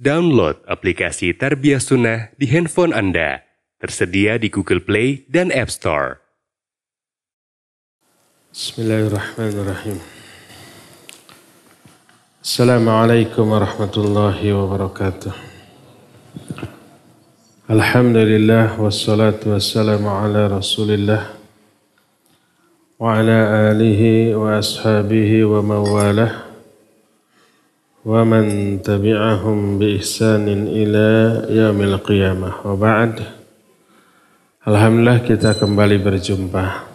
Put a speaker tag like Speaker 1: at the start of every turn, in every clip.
Speaker 1: Download aplikasi Tarbiyah Sunnah di handphone Anda. Tersedia di Google Play dan App Store.
Speaker 2: Bismillahirrahmanirrahim. Assalamualaikum warahmatullahi wabarakatuh. Alhamdulillah wassalatu wassalamu ala Rasulillah wa ala alihi wa ashabihi wa mawalah wa man tabi'ahum bi ihsanin ila yaumil qiyamah. Wa ba'd. Alhamdulillah kita kembali berjumpa.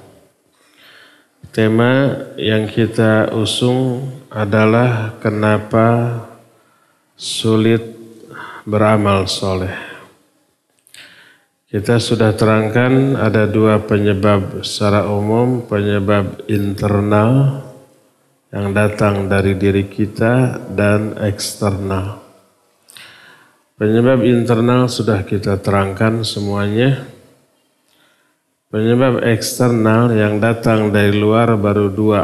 Speaker 2: Tema yang kita usung adalah kenapa sulit beramal soleh. Kita sudah terangkan ada dua penyebab secara umum, penyebab internal yang datang dari diri kita dan eksternal. Penyebab internal sudah kita terangkan semuanya. Penyebab eksternal yang datang dari luar baru dua.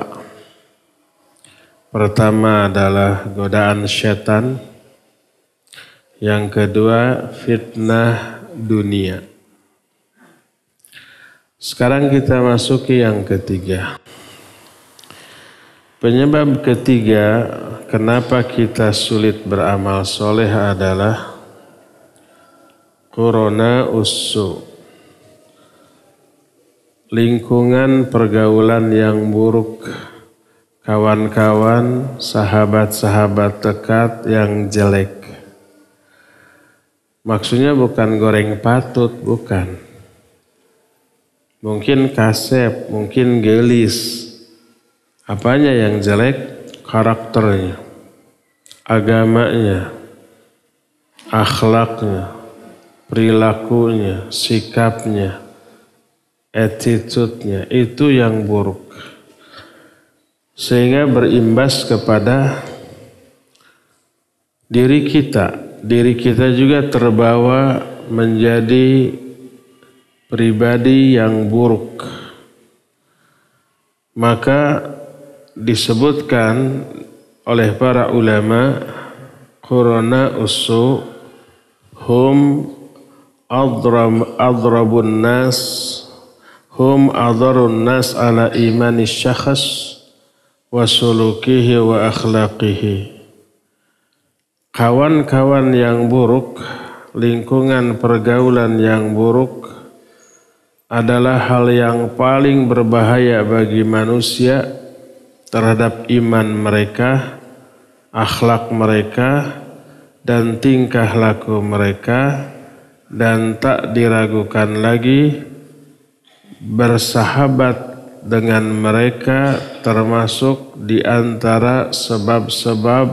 Speaker 2: Pertama adalah godaan setan. Yang kedua fitnah dunia. Sekarang kita masuki yang ketiga. Penyebab ketiga kenapa kita sulit beramal soleh adalah qurana ussu. Lingkungan pergaulan yang buruk, kawan-kawan, sahabat-sahabat dekat yang jelek. Maksudnya bukan goreng patut, bukan. Mungkin kasep, mungkin gelis. Apanya yang jelek? Karakternya, agamanya, akhlaknya, perilakunya, sikapnya, attitude-nya, itu yang buruk. Sehingga berimbas kepada diri kita. Diri kita juga terbawa menjadi pribadi yang buruk. Maka disebutkan oleh para ulama qurana ussu hum adrabun nas hum adharun nas ala imani syakhs wa sulukihi wa akhlaqihi. Kawan-kawan yang buruk, lingkungan pergaulan yang buruk adalah hal yang paling berbahaya bagi manusia terhadap iman mereka, akhlak mereka, dan tingkah laku mereka, dan tak diragukan lagi bersahabat dengan mereka termasuk di antara sebab-sebab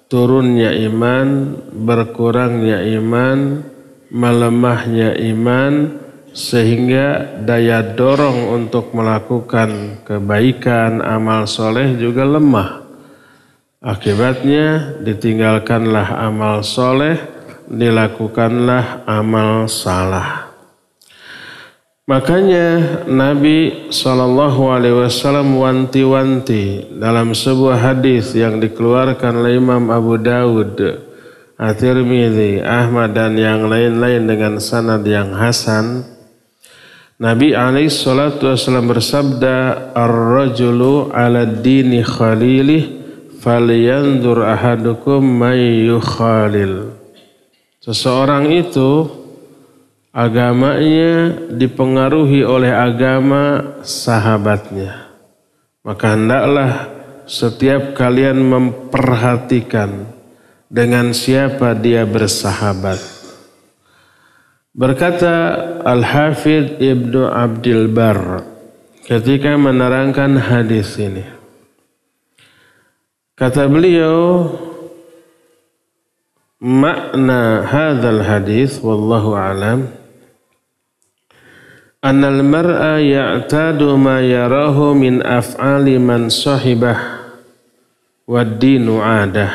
Speaker 2: turunnya iman, berkurangnya iman, melemahnya iman, sehingga daya dorong untuk melakukan kebaikan, amal soleh juga lemah. Akibatnya ditinggalkanlah amal soleh, dilakukanlah amal salah. Makanya Nabi SAW wanti-wanti dalam sebuah hadis yang dikeluarkan oleh Imam Abu Dawud, At-Tirmidzi, Ahmad dan yang lain-lain dengan sanad yang hasan. Nabi SAW bersabda, ar-rajulu ala dini khalilih falyanzur ahadukum may yukhalil. Seseorang itu agamanya dipengaruhi oleh agama sahabatnya. Maka hendaklah setiap kalian memperhatikan dengan siapa dia bersahabat. Berkata Al-Hafidh Ibnu Abdul Barr ketika menerangkan hadis ini. Kata beliau, makna hadzal hadis wallahu a'lam annal mar'a ya'tadu ma yarahu min af'ali man sahibah wad-dinu 'adah.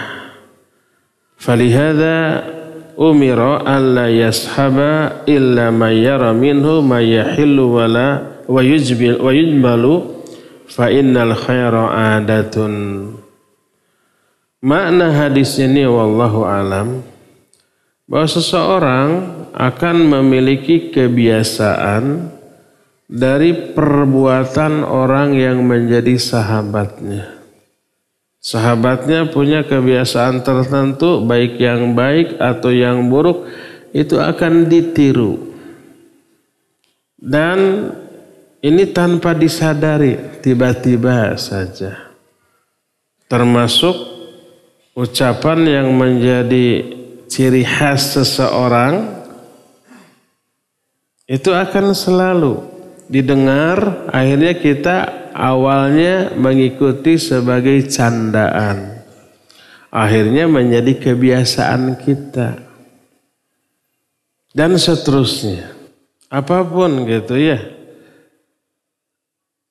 Speaker 2: Falihadza umira alla yashaba illa ma yara minhu ma yahillu wa yujbalu fa innal khaira adatun. Makna hadis ini wallahu alam, bahwa seseorang akan memiliki kebiasaan dari perbuatan orang yang menjadi sahabatnya. Sahabatnya punya kebiasaan tertentu, baik yang baik atau yang buruk, itu akan ditiru. Dan ini tanpa disadari, tiba-tiba saja. Termasuk ucapan yang menjadi ciri khas seseorang, itu akan selalu didengar, akhirnya kita awalnya mengikuti sebagai candaan. Akhirnya menjadi kebiasaan kita. Dan seterusnya. Apapun gitu ya.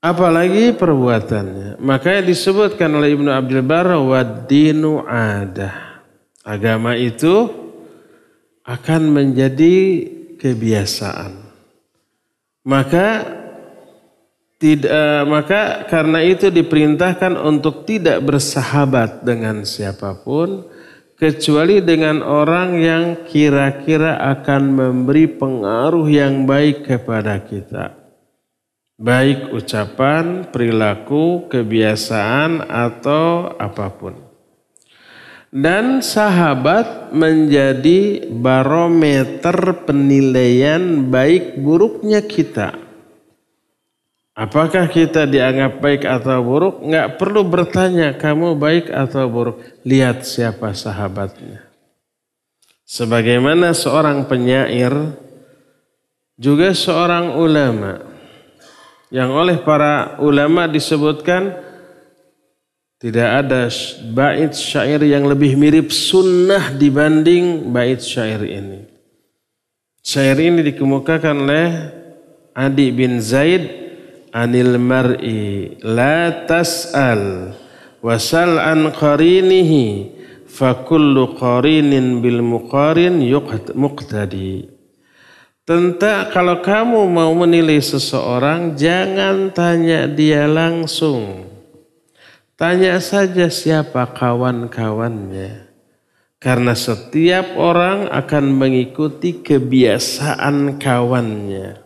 Speaker 2: Apalagi perbuatannya. Makanya disebutkan oleh Ibnu Abdul Barr, wad-dinu adah. Agama itu akan menjadi kebiasaan. Maka karena itu diperintahkan untuk tidak bersahabat dengan siapapun kecuali dengan orang yang kira-kira akan memberi pengaruh yang baik kepada kita. Baik ucapan, perilaku, kebiasaan atau apapun. Dan sahabat menjadi barometer penilaian baik buruknya kita. Apakah kita dianggap baik atau buruk? Nggak perlu bertanya kamu baik atau buruk. Lihat siapa sahabatnya. Sebagaimana seorang penyair, juga seorang ulama. Yang oleh para ulama disebutkan, tidak ada bait syair yang lebih mirip sunnah dibanding bait syair ini. Syair ini dikemukakan oleh Adi bin Zaid, anil mar'i la tas'al wasal an qarinihi fa kullu qarinin bil muqarin muqtadi. Tentang kalau kamu mau menilai seseorang, jangan tanya dia langsung. Tanya saja siapa kawan-kawannya. Karena setiap orang akan mengikuti kebiasaan kawannya.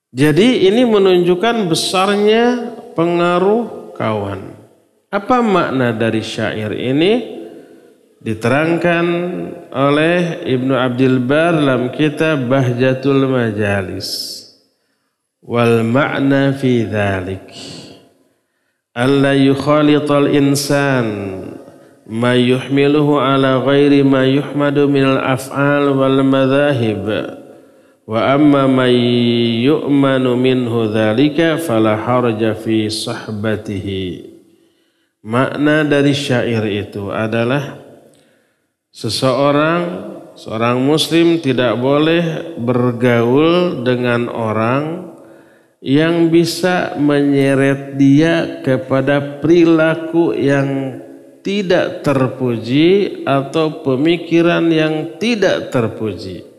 Speaker 2: Jadi ini menunjukkan besarnya pengaruh kawan. Apa makna dari syair ini? Diterangkan oleh Ibnu Abdul Barr dalam kitab Bahjatul Majalis. Wal ma'na fi dhalik alla yukhalital insan ma yuhmiluhu ala ghairi ma yuhmadu minal af'al wal madhahib. Wa amma man yu'manu minhu dzalika fala harja fi sahbatihi. Makna dari syair itu adalah seorang muslim tidak boleh bergaul dengan orang yang bisa menyeret dia kepada perilaku yang tidak terpuji atau pemikiran yang tidak terpuji.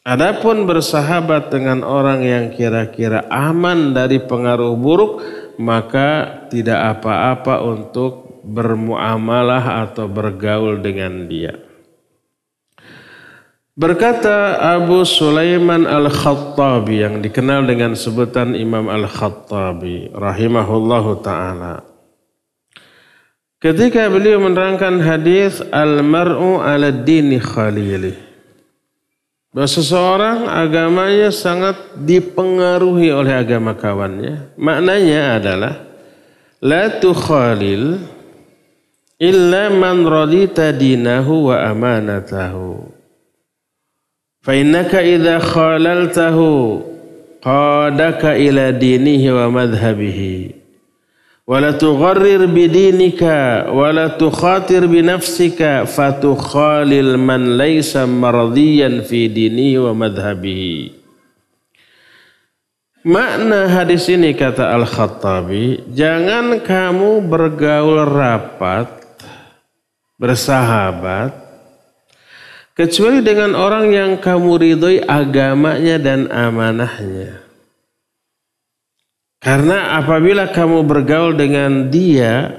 Speaker 2: Adapun bersahabat dengan orang yang kira-kira aman dari pengaruh buruk, maka tidak apa-apa untuk bermuamalah atau bergaul dengan dia. Berkata Abu Sulaiman Al-Khattabi yang dikenal dengan sebutan Imam Al-Khattabi rahimahullahu ta'ala. Ketika beliau menerangkan hadis al-mar'u ala dini khalilih. Bahwa seseorang agamanya sangat dipengaruhi oleh agama kawannya. Maknanya adalah la tukhalil illa man radita dinahu wa amanatahu. Fa innaka idza khalaltahu qadaka ila dinihi wa madhhabihi. Wala tugharrir bidinika wala tukhatir binafsika fatukhalil man laysa mardiyan fi dinihi wa madhhabihi. Makna hadis ini kata Al-Khattabi, jangan kamu bergaul rapat, bersahabat, kecuali dengan orang yang kamu ridhoi agamanya dan amanahnya. Karena apabila kamu bergaul dengan dia,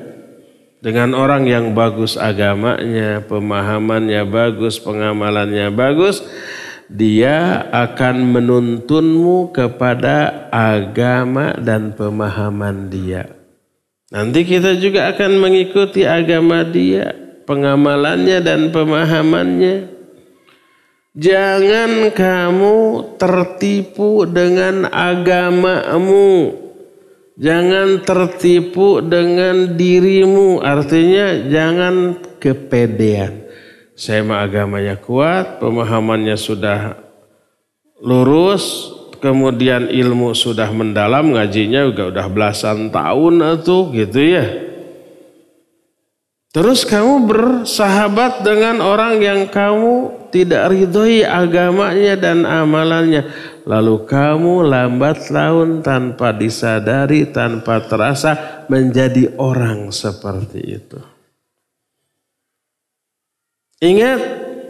Speaker 2: dengan orang yang bagus agamanya, pemahamannya bagus, pengamalannya bagus, dia akan menuntunmu kepada agama dan pemahaman dia. Nanti kita juga akan mengikuti agama dia, pengamalannya dan pemahamannya. Jangan kamu tertipu dengan agamamu. Jangan tertipu dengan dirimu. Artinya jangan kepedean. Saya mah agamanya kuat, pemahamannya sudah lurus, kemudian ilmu sudah mendalam, ngajinya juga udah belasan tahun atuh gitu ya. Terus kamu bersahabat dengan orang yang kamu tidak ridhoi agamanya dan amalannya. Lalu kamu lambat laun tanpa disadari, tanpa terasa menjadi orang seperti itu. Ingat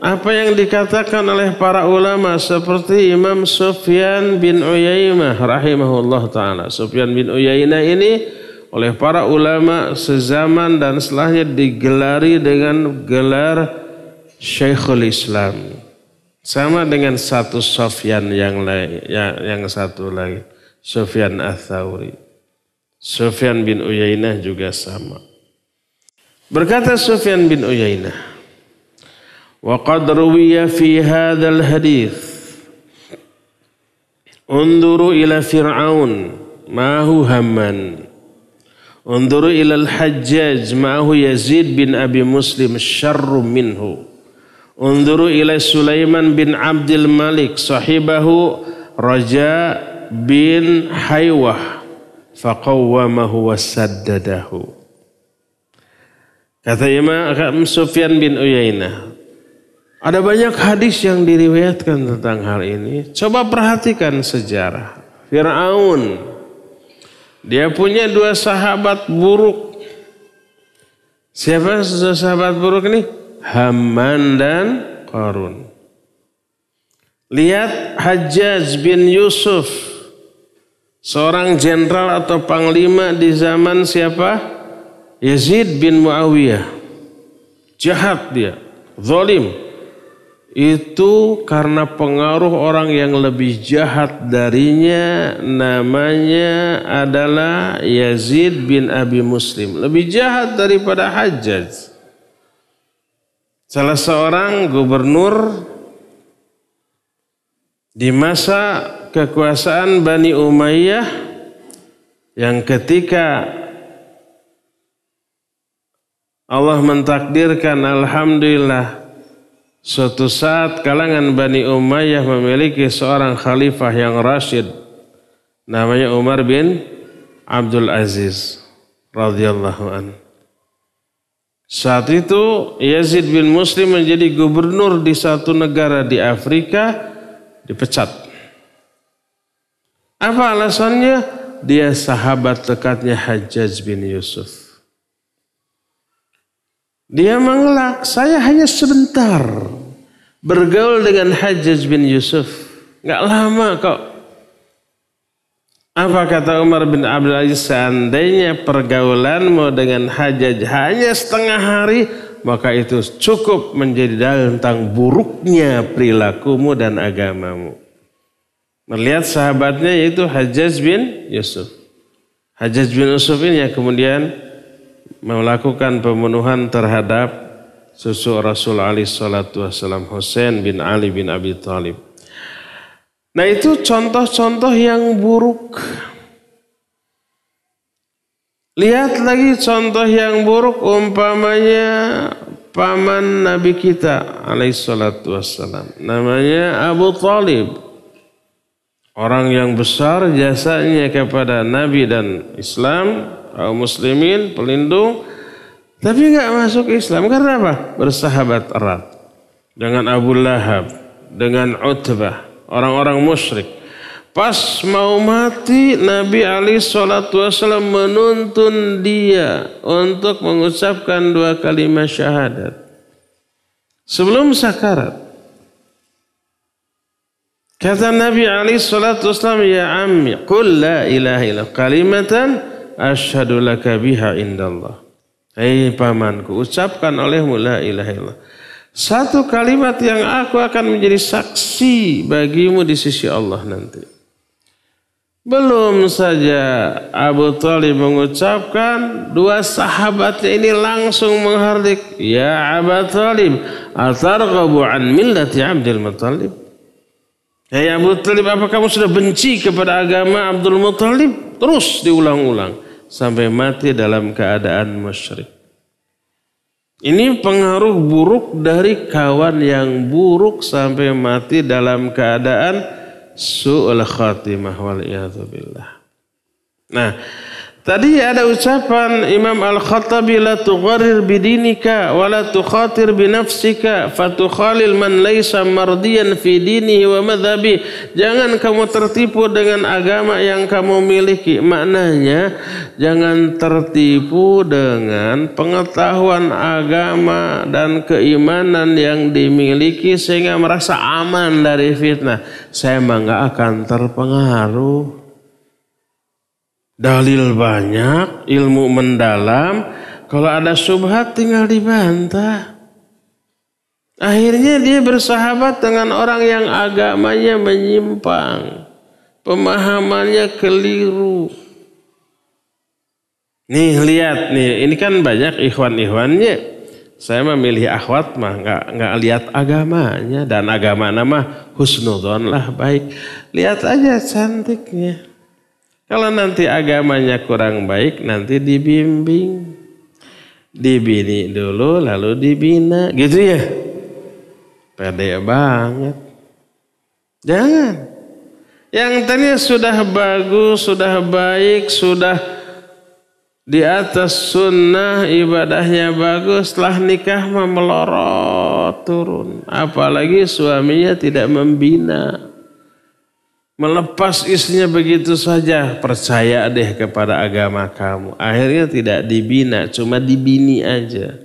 Speaker 2: apa yang dikatakan oleh para ulama seperti Imam Sufyan bin Uyainah rahimahullah ta'ala. Sufyan bin Uyainah ini oleh para ulama sezaman dan setelahnya digelari dengan gelar Syekhul Islam. Sama dengan satu Sufyan yang lain, yang satu lagi, Sufyan Ats-Tsauri. Sufyan bin Uyainah juga sama. Berkata Sufyan bin Uyainah, "Wa qad ruwiya fi hadzal hadits, unduru ila Fir'aun ma'ahu Hamman, unduru ila al-Hajjaj ma'ahu Yazid bin Abi Muslim syarrum minhu. Unduru ila Sulaiman bin Abdul Malik sahibahu Raja bin Haywah faqawwamahu wasaddadahu." Kata Imam Sufyan bin Uyainah, ada banyak hadis yang diriwayatkan tentang hal ini. Coba perhatikan sejarah. Fir'aun, dia punya dua sahabat buruk. Siapa sahabat buruk ini? Hamman dan Qarun. Lihat Hajjaj bin Yusuf, seorang jenderal atau panglima di zaman siapa? Yazid bin Muawiyah. Jahat dia, zalim. Itu karena pengaruh orang yang lebih jahat darinya, namanya adalah Yazid bin Abi Muslim. Lebih jahat daripada Hajjaj. Salah seorang gubernur di masa kekuasaan Bani Umayyah yang ketika Allah mentakdirkan, alhamdulillah, suatu saat kalangan Bani Umayyah memiliki seorang khalifah yang rasyid, namanya Umar bin Abdul Aziz radhiyallahu anhu. Saat itu Yazid bin Muslim menjadi gubernur di satu negara di Afrika, dipecat. Apa alasannya? Dia sahabat dekatnya Hajjaj bin Yusuf. Dia mengelak, saya hanya sebentar bergaul dengan Hajjaj bin Yusuf. Nggak lama kok. Apa kata Umar bin Abdul Aziz? Seandainya pergaulanmu dengan Hajjaj hanya setengah hari, maka itu cukup menjadi dalil tentang buruknya perilakumu dan agamamu. Melihat sahabatnya yaitu Hajjaj bin Yusuf. Hajjaj bin Yusuf ini yang kemudian melakukan pembunuhan terhadap susu Rasul alaihi salatu wassalam, Husain bin Ali bin Abi Thalib. Nah, itu contoh-contoh yang buruk. Lihat lagi contoh yang buruk, umpamanya paman Nabi kita alaihi salatu wassalam, namanya Abu Thalib. Orang yang besar jasanya kepada Nabi dan Islam, kaum muslimin, pelindung, tapi enggak masuk Islam. Karena apa? Bersahabat erat dengan Abu Lahab, dengan Utbah, orang-orang musyrik. Pas mau mati, Nabi alaihi salatu wasallam menuntun dia untuk mengucapkan 2 kalimat syahadat sebelum sakarat. Kata Nabi alaihi salatu wasallam, ya ammi, qul la ilaha illallah kalimatan asyhadu laka biha indallah. Hei pamanku, ucapkan olehmu la ilaha illallah. Satu kalimat yang aku akan menjadi saksi bagimu di sisi Allah nanti. Belum saja Abu Thalib mengucapkan, dua sahabatnya ini langsung menghardik. Ya Abu Thalib, atarghabu an millati Abdul Muttalib? Hei Abu Thalib, apa kamu sudah benci kepada agama Abdul Muttalib? Terus diulang-ulang sampai mati dalam keadaan musyrik. Ini pengaruh buruk dari kawan yang buruk sampai mati dalam keadaan su'ul khatimah wal'iyadzu billah. Nah, tadi ada ucapan Imam Al-Khattabi, la tugharir bidinika wa la tukhatir binafsika fatukhalil man laysa mardiyan fi dinihi wa madhabi. Jangan kamu tertipu dengan agama yang kamu miliki. Maknanya jangan tertipu dengan pengetahuan agama dan keimanan yang dimiliki sehingga merasa aman dari fitnah. Saya mah nggak akan terpengaruh. Dalil banyak, ilmu mendalam. Kalau ada syubhat tinggal dibantah. Akhirnya dia bersahabat dengan orang yang agamanya menyimpang. Pemahamannya keliru. Nih lihat nih, ini kan banyak ikhwan-ikhwannya. Saya memilih akhwat mah nggak lihat agamanya, dan agama nama husnudzon lah, baik. Lihat aja cantiknya. Kalau nanti agamanya kurang baik, nanti dibimbing. Dibini dulu, lalu dibina. Gitu ya? Pede banget. Jangan. Yang tadinya sudah bagus, sudah baik, sudah di atas sunnah, ibadahnya bagus, setelah nikah mah melorot turun. Apalagi suaminya tidak membina. Melepas istrinya begitu saja, percaya deh kepada agama kamu. Akhirnya tidak dibina, cuma dibini aja.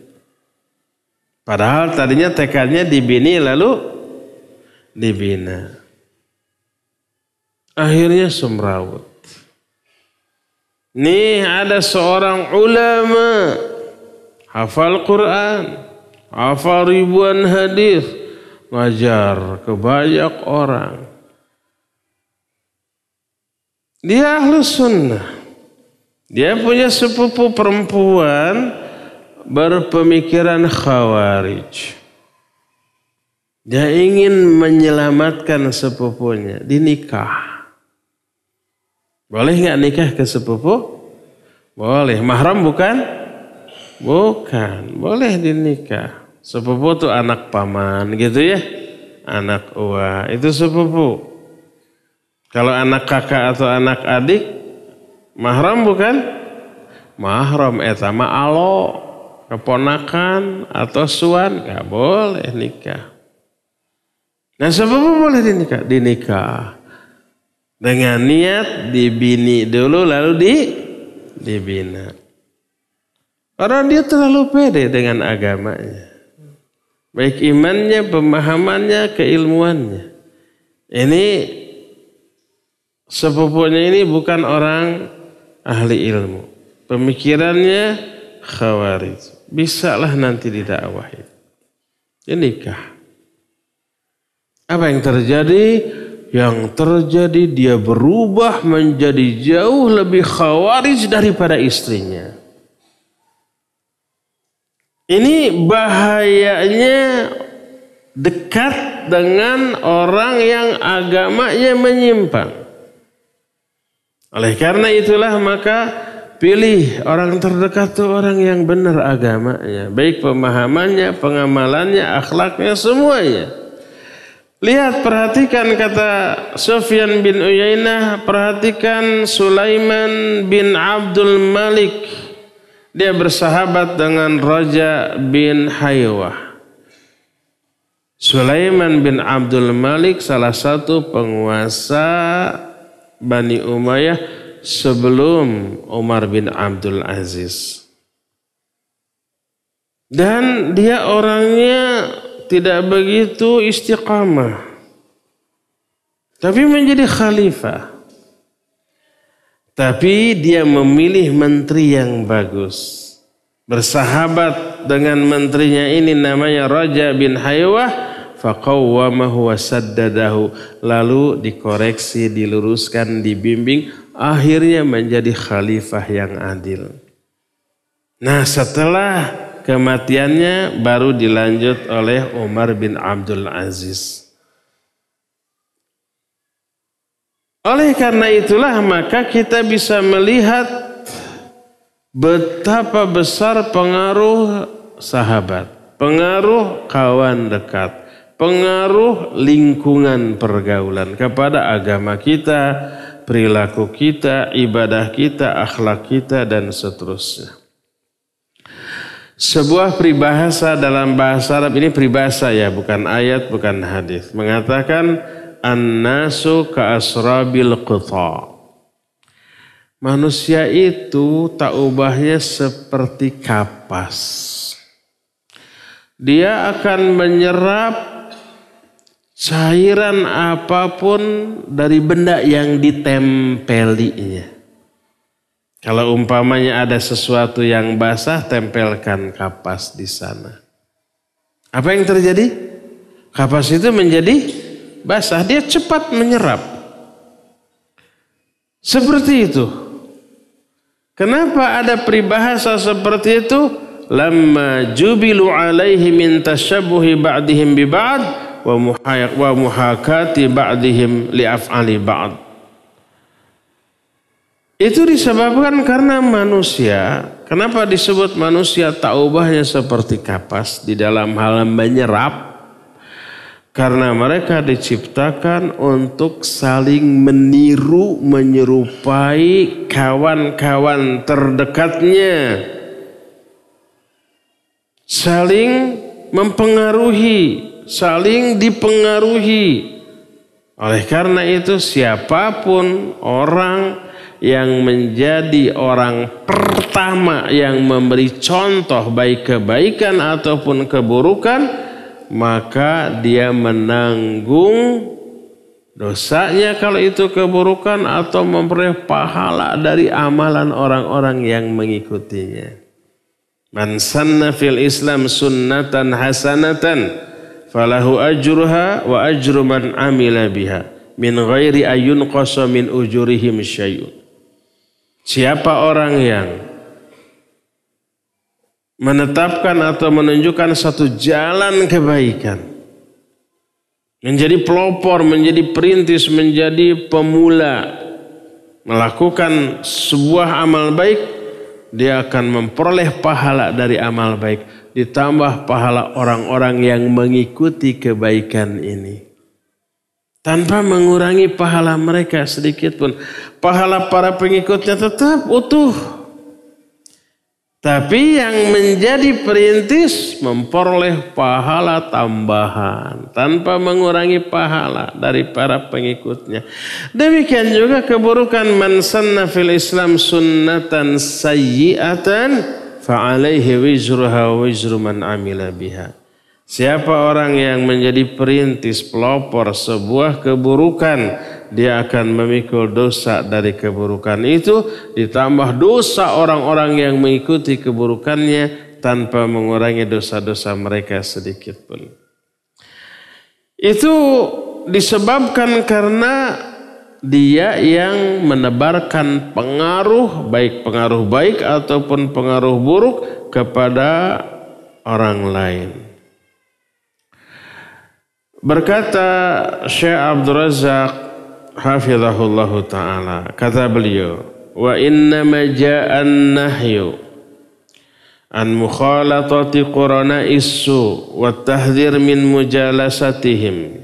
Speaker 2: Padahal tadinya tekadnya dibini lalu dibina. Akhirnya semrawut. Nih ada seorang ulama, hafal Quran, hafal ribuan hadis, ngajar ke banyak orang. Dia ahlu sunnah. Dia punya sepupu perempuan berpemikiran khawarij. Dia ingin menyelamatkan sepupunya, dinikah. Boleh nggak nikah ke sepupu? Boleh. Mahram bukan? Bukan. Boleh dinikah. Sepupu itu anak paman gitu ya. Anak uwa itu sepupu. Kalau anak kakak atau anak adik, mahram bukan? Mahram eta mah alo, keponakan atau suan, nggak boleh nikah. Nah sepupu boleh dinikah dengan niat dibini dulu lalu dibina. Karena dia terlalu pede dengan agamanya, baik imannya, pemahamannya, keilmuannya. Ini sepupunya ini bukan orang ahli ilmu. Pemikirannya khawarij. Bisalah nanti didakwahi. Dia nikah. Apa yang terjadi? Yang terjadi dia berubah menjadi jauh lebih khawarij daripada istrinya. Ini bahayanya dekat dengan orang yang agamanya menyimpang. Oleh karena itulah maka pilih orang terdekat itu orang yang benar agamanya. Baik pemahamannya, pengamalannya, akhlaknya, semuanya. Lihat, perhatikan kata Sufyan bin Uyainah, perhatikan Sulaiman bin Abdul Malik. Dia bersahabat dengan Raja bin Haywah. Sulaiman bin Abdul Malik salah satu penguasa Bani Umayyah sebelum Umar bin Abdul Aziz. Dan dia orangnya tidak begitu istiqamah. Tapi menjadi khalifah. Tapi dia memilih menteri yang bagus. bersahabat dengan menterinya ini namanya Raja bin Haywah, faqawwamahu wa saddadahu, lalu dikoreksi, diluruskan, dibimbing, akhirnya menjadi khalifah yang adil. Nah, setelah kematiannya baru dilanjut oleh Umar bin Abdul Aziz. Oleh karena itulah maka kita bisa melihat betapa besar pengaruh sahabat, pengaruh kawan dekat, pengaruh lingkungan pergaulan kepada agama kita, perilaku kita, ibadah kita, akhlak kita, dan seterusnya. Sebuah peribahasa dalam bahasa Arab, ini peribahasa ya, bukan ayat, bukan hadis, mengatakan an-nasu ka'asrabil qita. Manusia itu tak ubahnya seperti kapas. Dia akan menyerap cairan apapun dari benda yang ditempelinya. Kalau umpamanya ada sesuatu yang basah, tempelkan kapas di sana. Apa yang terjadi? Kapas itu menjadi basah, dia cepat menyerap. Seperti itu. Kenapa ada peribahasa seperti itu? Lamma jubilu alaihi min tashabbuhi ba'dihim bi ba'd wa muhakati ba'dihim li af'ali ba'd. Itu disebabkan karena manusia. Kenapa disebut manusia tak ubahnya seperti kapas di dalam hal menyerap? Karena mereka diciptakan untuk saling meniru, menyerupai kawan-kawan terdekatnya. Saling mempengaruhi, saling dipengaruhi. Oleh karena itu siapapun orang yang menjadi orang pertama yang memberi contoh baik kebaikan ataupun keburukan, maka dia menanggung dosanya kalau itu keburukan atau memperoleh pahala dari amalan orang-orang yang mengikutinya. Man sanna fil Islam sunnatan hasanatan falahu ajruha wa ajru man amila biha min ghairi ayun qasa min ujurihim syai'un. Siapa orang yang menetapkan atau menunjukkan satu jalan kebaikan, menjadi pelopor, menjadi perintis, menjadi pemula, melakukan sebuah amal baik, dia akan memperoleh pahala dari amal baik, ditambah pahala orang-orang yang mengikuti kebaikan ini, tanpa mengurangi pahala mereka sedikit pun. Pahala para pengikutnya tetap utuh. Tapi yang menjadi perintis memperoleh pahala tambahan tanpa mengurangi pahala dari para pengikutnya. Demikian juga keburukan man sanna fil Islam sunnatan sayyi'atan fa'alaihi wizruha wa wizru man amila biha. Siapa orang yang menjadi perintis, pelopor sebuah keburukan, dia akan memikul dosa dari keburukan itu, ditambah dosa orang-orang yang mengikuti keburukannya tanpa mengurangi dosa-dosa mereka sedikit pun. Itu disebabkan karena dia yang menebarkan pengaruh, baik pengaruh baik ataupun pengaruh buruk kepada orang lain. Berkata Syekh Abdul Razak hafizahullahu ta'ala, kata beliau, wa innama ja'an nahyu an mukhalatati qurana'is su wa tahdhir min mujalasatihim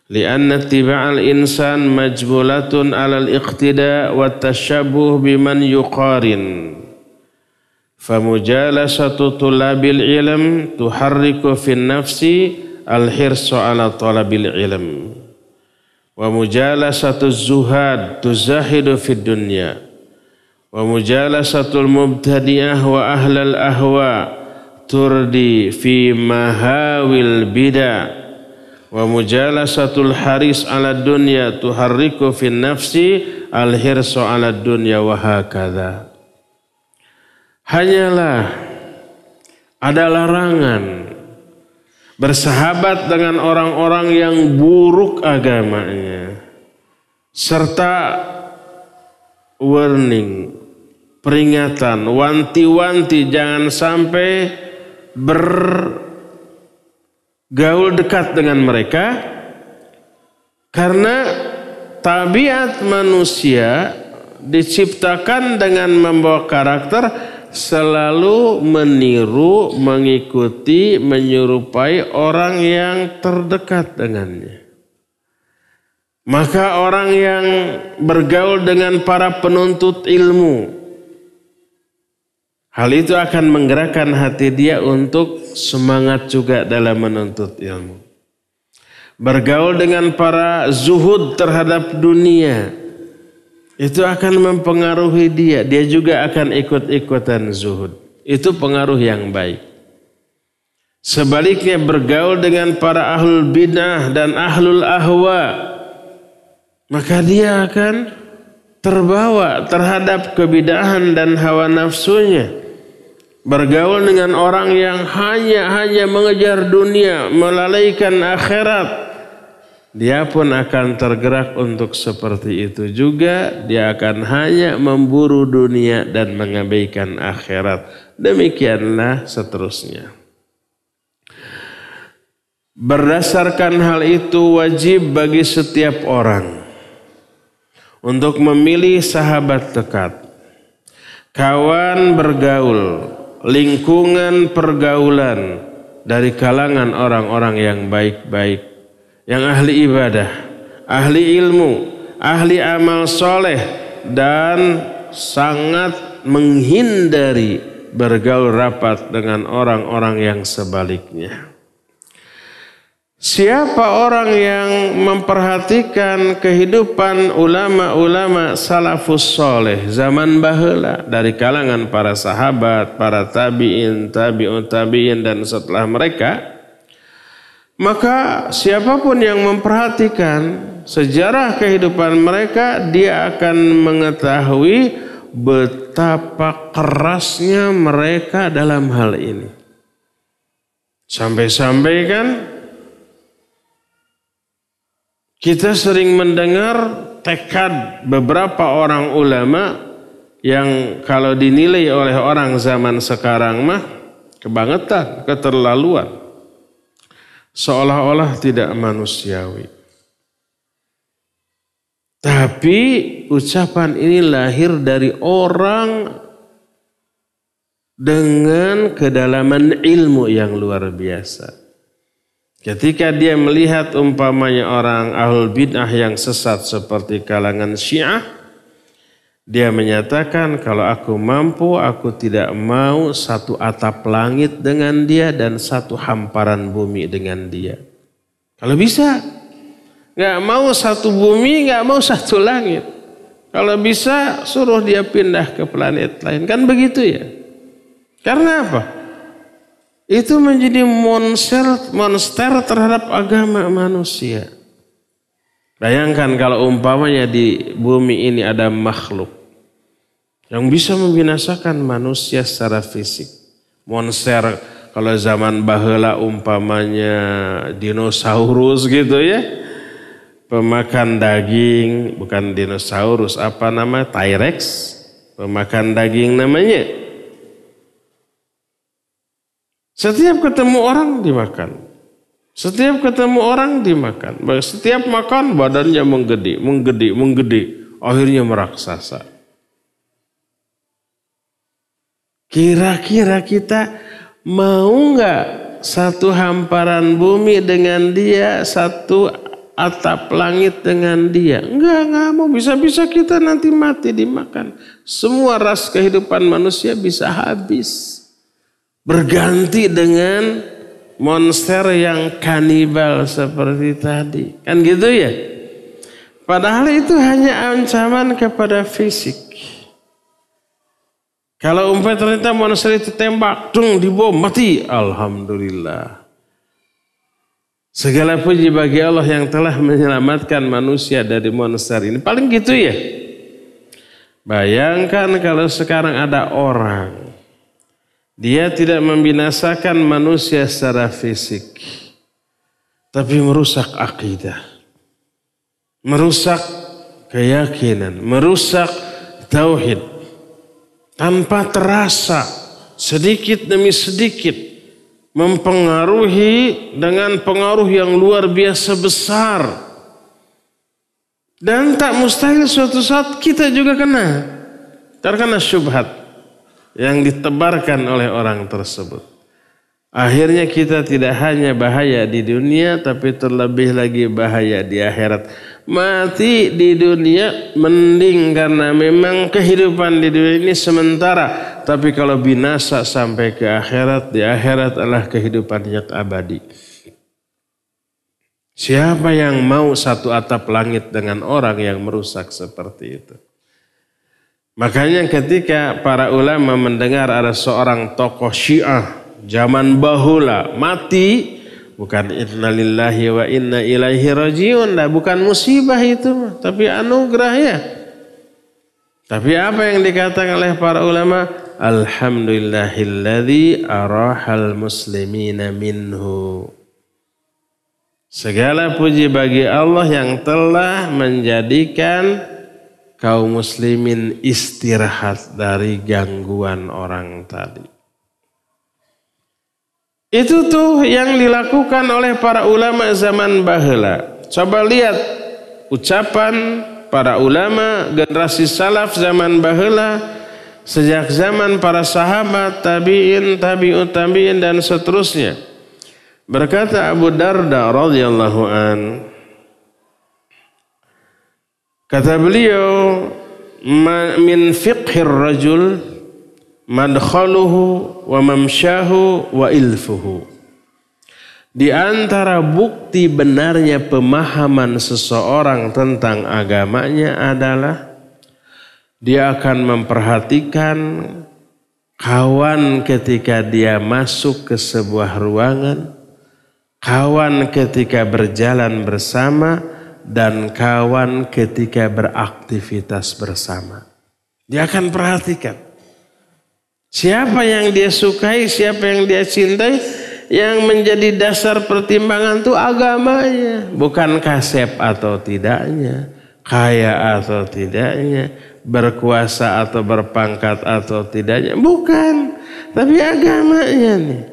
Speaker 2: li'anna ittiba'al insan majbulatun 'alal iqtida' wa tashabbuh biman yuqarin famujalasatu tulabil ilm tuharriku fin nafsi al-hirsu 'ala talabil ilm wa mujalasatu zuhad tuzahidu fid dunya wa mujalasatul mubtadi'ah wa ahlal ahwa turdi fi mahawil bida wa mujalasatul haris 'ala dunya tuharriku fin nafsi al-hirsu 'ala dunya wa hakadha. hanyalah ada larangan bersahabat dengan orang-orang yang buruk agamanya, serta warning, peringatan, wanti-wanti jangan sampai bergaul dekat dengan mereka, karena tabiat manusia diciptakan dengan membawa karakter selalu meniru, mengikuti, menyerupai orang yang terdekat dengannya. Maka orang yang bergaul dengan para penuntut ilmu, hal itu akan menggerakkan hati dia untuk semangat juga dalam menuntut ilmu. Bergaul dengan para zuhud terhadap dunia, itu akan mempengaruhi dia. Dia juga akan ikut-ikutan zuhud. Itu pengaruh yang baik. Sebaliknya bergaul dengan para ahlul bid'ah dan ahlul ahwa, maka dia akan terbawa terhadap kebid'ahan dan hawa nafsunya. Bergaul dengan orang yang hanya mengejar dunia, melalaikan akhirat, dia pun akan tergerak untuk seperti itu juga. Dia akan hanya memburu dunia dan mengabaikan akhirat. Demikianlah seterusnya. Berdasarkan hal itu wajib bagi setiap orang untuk memilih sahabat dekat, kawan bergaul, lingkungan pergaulan dari kalangan orang-orang yang baik-baik, yang ahli ibadah, ahli ilmu, ahli amal soleh, dan sangat menghindari bergaul rapat dengan orang-orang yang sebaliknya. Siapa orang yang memperhatikan kehidupan ulama-ulama salafus soleh zaman baheula dari kalangan para sahabat, para tabi'in, tabi'un tabi'in dan setelah mereka, maka siapapun yang memperhatikan sejarah kehidupan mereka, dia akan mengetahui betapa kerasnya mereka dalam hal ini. Sampai-sampai kan kita sering mendengar tekad beberapa orang ulama yang kalau dinilai oleh orang zaman sekarang mah kebangetan, keterlaluan. Seolah-olah tidak manusiawi. Tapi ucapan ini lahir dari orang dengan kedalaman ilmu yang luar biasa. Ketika dia melihat umpamanya orang ahlul bid'ah yang sesat seperti kalangan Syiah, dia menyatakan, kalau aku mampu, aku tidak mau satu atap langit dengan dia dan satu hamparan bumi dengan dia. Kalau bisa, nggak mau satu bumi, nggak mau satu langit. Kalau bisa, suruh dia pindah ke planet lain. Kan begitu ya? Karena apa? Itu menjadi monster terhadap agama manusia. Bayangkan kalau umpamanya di bumi ini ada makhluk yang bisa membinasakan manusia secara fisik. Monster kalau zaman baheula umpamanya dinosaurus gitu ya. Pemakan daging, bukan dinosaurus, apa nama? T-Rex. Pemakan daging namanya. Setiap ketemu orang dimakan. Setiap ketemu orang dimakan. Setiap makan badannya menggede. Akhirnya meraksasa. Kira-kira kita mau nggak satu hamparan bumi dengan dia, satu atap langit dengan dia? Enggak mau. Bisa-bisa kita nanti mati dimakan. Semua ras kehidupan manusia bisa habis. Berganti dengan monster yang kanibal seperti tadi. Kan gitu ya? Padahal itu hanya ancaman kepada fisik. Kalau ternyata monster itu tembak, dibom, mati. Alhamdulillah. Segala puji bagi Allah yang telah menyelamatkan manusia dari monster ini. Paling gitu ya? Bayangkan kalau sekarang ada orang Dia tidak membinasakan manusia secara fisik, tapi merusak akidah, merusak keyakinan, merusak tauhid. Tanpa terasa, sedikit demi sedikit, mempengaruhi dengan pengaruh yang luar biasa besar. Dan tak mustahil suatu saat kita juga terkena syubhat yang ditebarkan oleh orang tersebut. Akhirnya kita tidak hanya bahaya di dunia, tapi terlebih lagi bahaya di akhirat. Mati di dunia mending, karena memang kehidupan di dunia ini sementara. Tapi kalau binasa sampai ke akhirat, di akhirat adalah kehidupan yang abadi. Siapa yang mau satu atap langit dengan orang yang merusak seperti itu? Makanya ketika para ulama mendengar ada seorang tokoh Syiah zaman bahula mati, bukan innalillahi wa inna ilaihi rajiun, bukan musibah itu, tapi anugerah ya. Tapi apa yang dikatakan oleh para ulama? Alhamdulillahilladzi arahal muslimina minhu. Segala puji bagi Allah yang telah menjadikan kaum muslimin istirahat dari gangguan orang tadi. Itu tuh yang dilakukan oleh para ulama zaman baheula. Coba lihat ucapan para ulama generasi salaf zaman baheula, sejak zaman para sahabat, tabi'in, tabi'ut tabi'in dan seterusnya. Berkata Abu Darda radhiyallahu an, kata beliau, min fiqhir rajul madkhaluhu wa mamsyahu wa ilfuhu. Di antara bukti benarnya pemahaman seseorang tentang agamanya adalah dia akan memperhatikan kawan ketika dia masuk ke sebuah ruangan, kawan ketika berjalan bersama, dan kawan ketika beraktivitas bersama. Dia akan perhatikan siapa yang dia sukai, siapa yang dia cintai. Yang menjadi dasar pertimbangan itu agamanya, bukan kasep atau tidaknya, kaya atau tidaknya, berkuasa atau berpangkat atau tidaknya, bukan, tapi agamanya nih.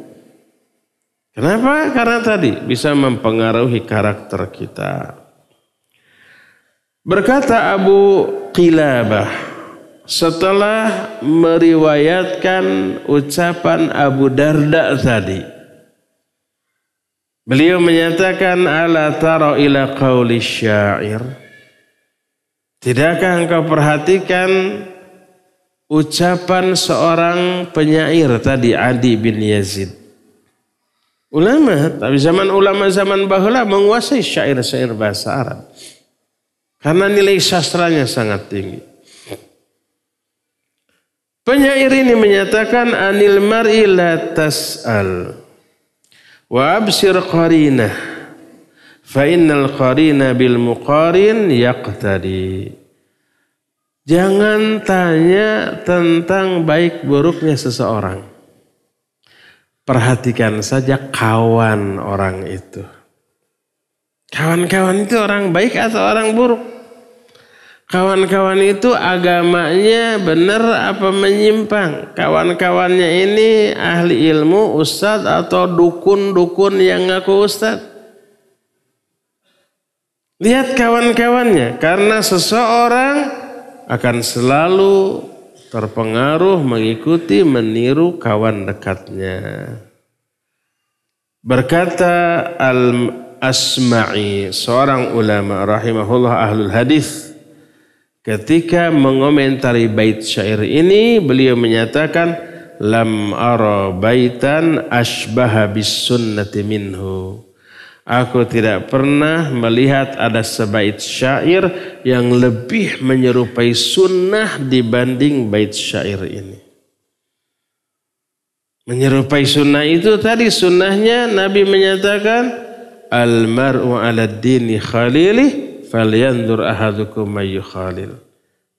Speaker 2: Kenapa? Karena tadi bisa mempengaruhi karakter kita. Berkata Abu Qilabah setelah meriwayatkan ucapan Abu Darda tadi, beliau menyatakan, ala tara ila qauli syair. Tidakkah engkau perhatikan ucapan seorang penyair tadi, Adi bin Yazid. Ulama, tapi ulama zaman bahula menguasai syair-syair bahasa Arab. Karena nilai sastranya sangat tinggi. Penyair ini menyatakan, anil mar'i la tas'al wa absir qarinah fa innal qarina bil muqarin yaqtadi. Jangan tanya tentang baik buruknya seseorang, perhatikan saja kawan orang itu. Kawan-kawan itu orang baik atau orang buruk? Kawan-kawan itu agamanya benar apa menyimpang? Kawan-kawannya ini ahli ilmu, ustadz atau dukun-dukun yang ngaku ustadz? Lihat kawan-kawannya, karena seseorang akan selalu terpengaruh, mengikuti, meniru kawan dekatnya. Berkata Al-Asma'i, seorang ulama rahimahullah ahlul hadis, ketika mengomentari bait syair ini, beliau menyatakan, lam ara baitan ashbaha bis sunnati minhu. Aku tidak pernah melihat ada sebait syair yang lebih menyerupai sunnah dibanding bait syair ini. Menyerupai sunnah itu tadi, sunnahnya Nabi menyatakan, al mar'u ala dini khalilih falyanzur ahadukum may yukhalil.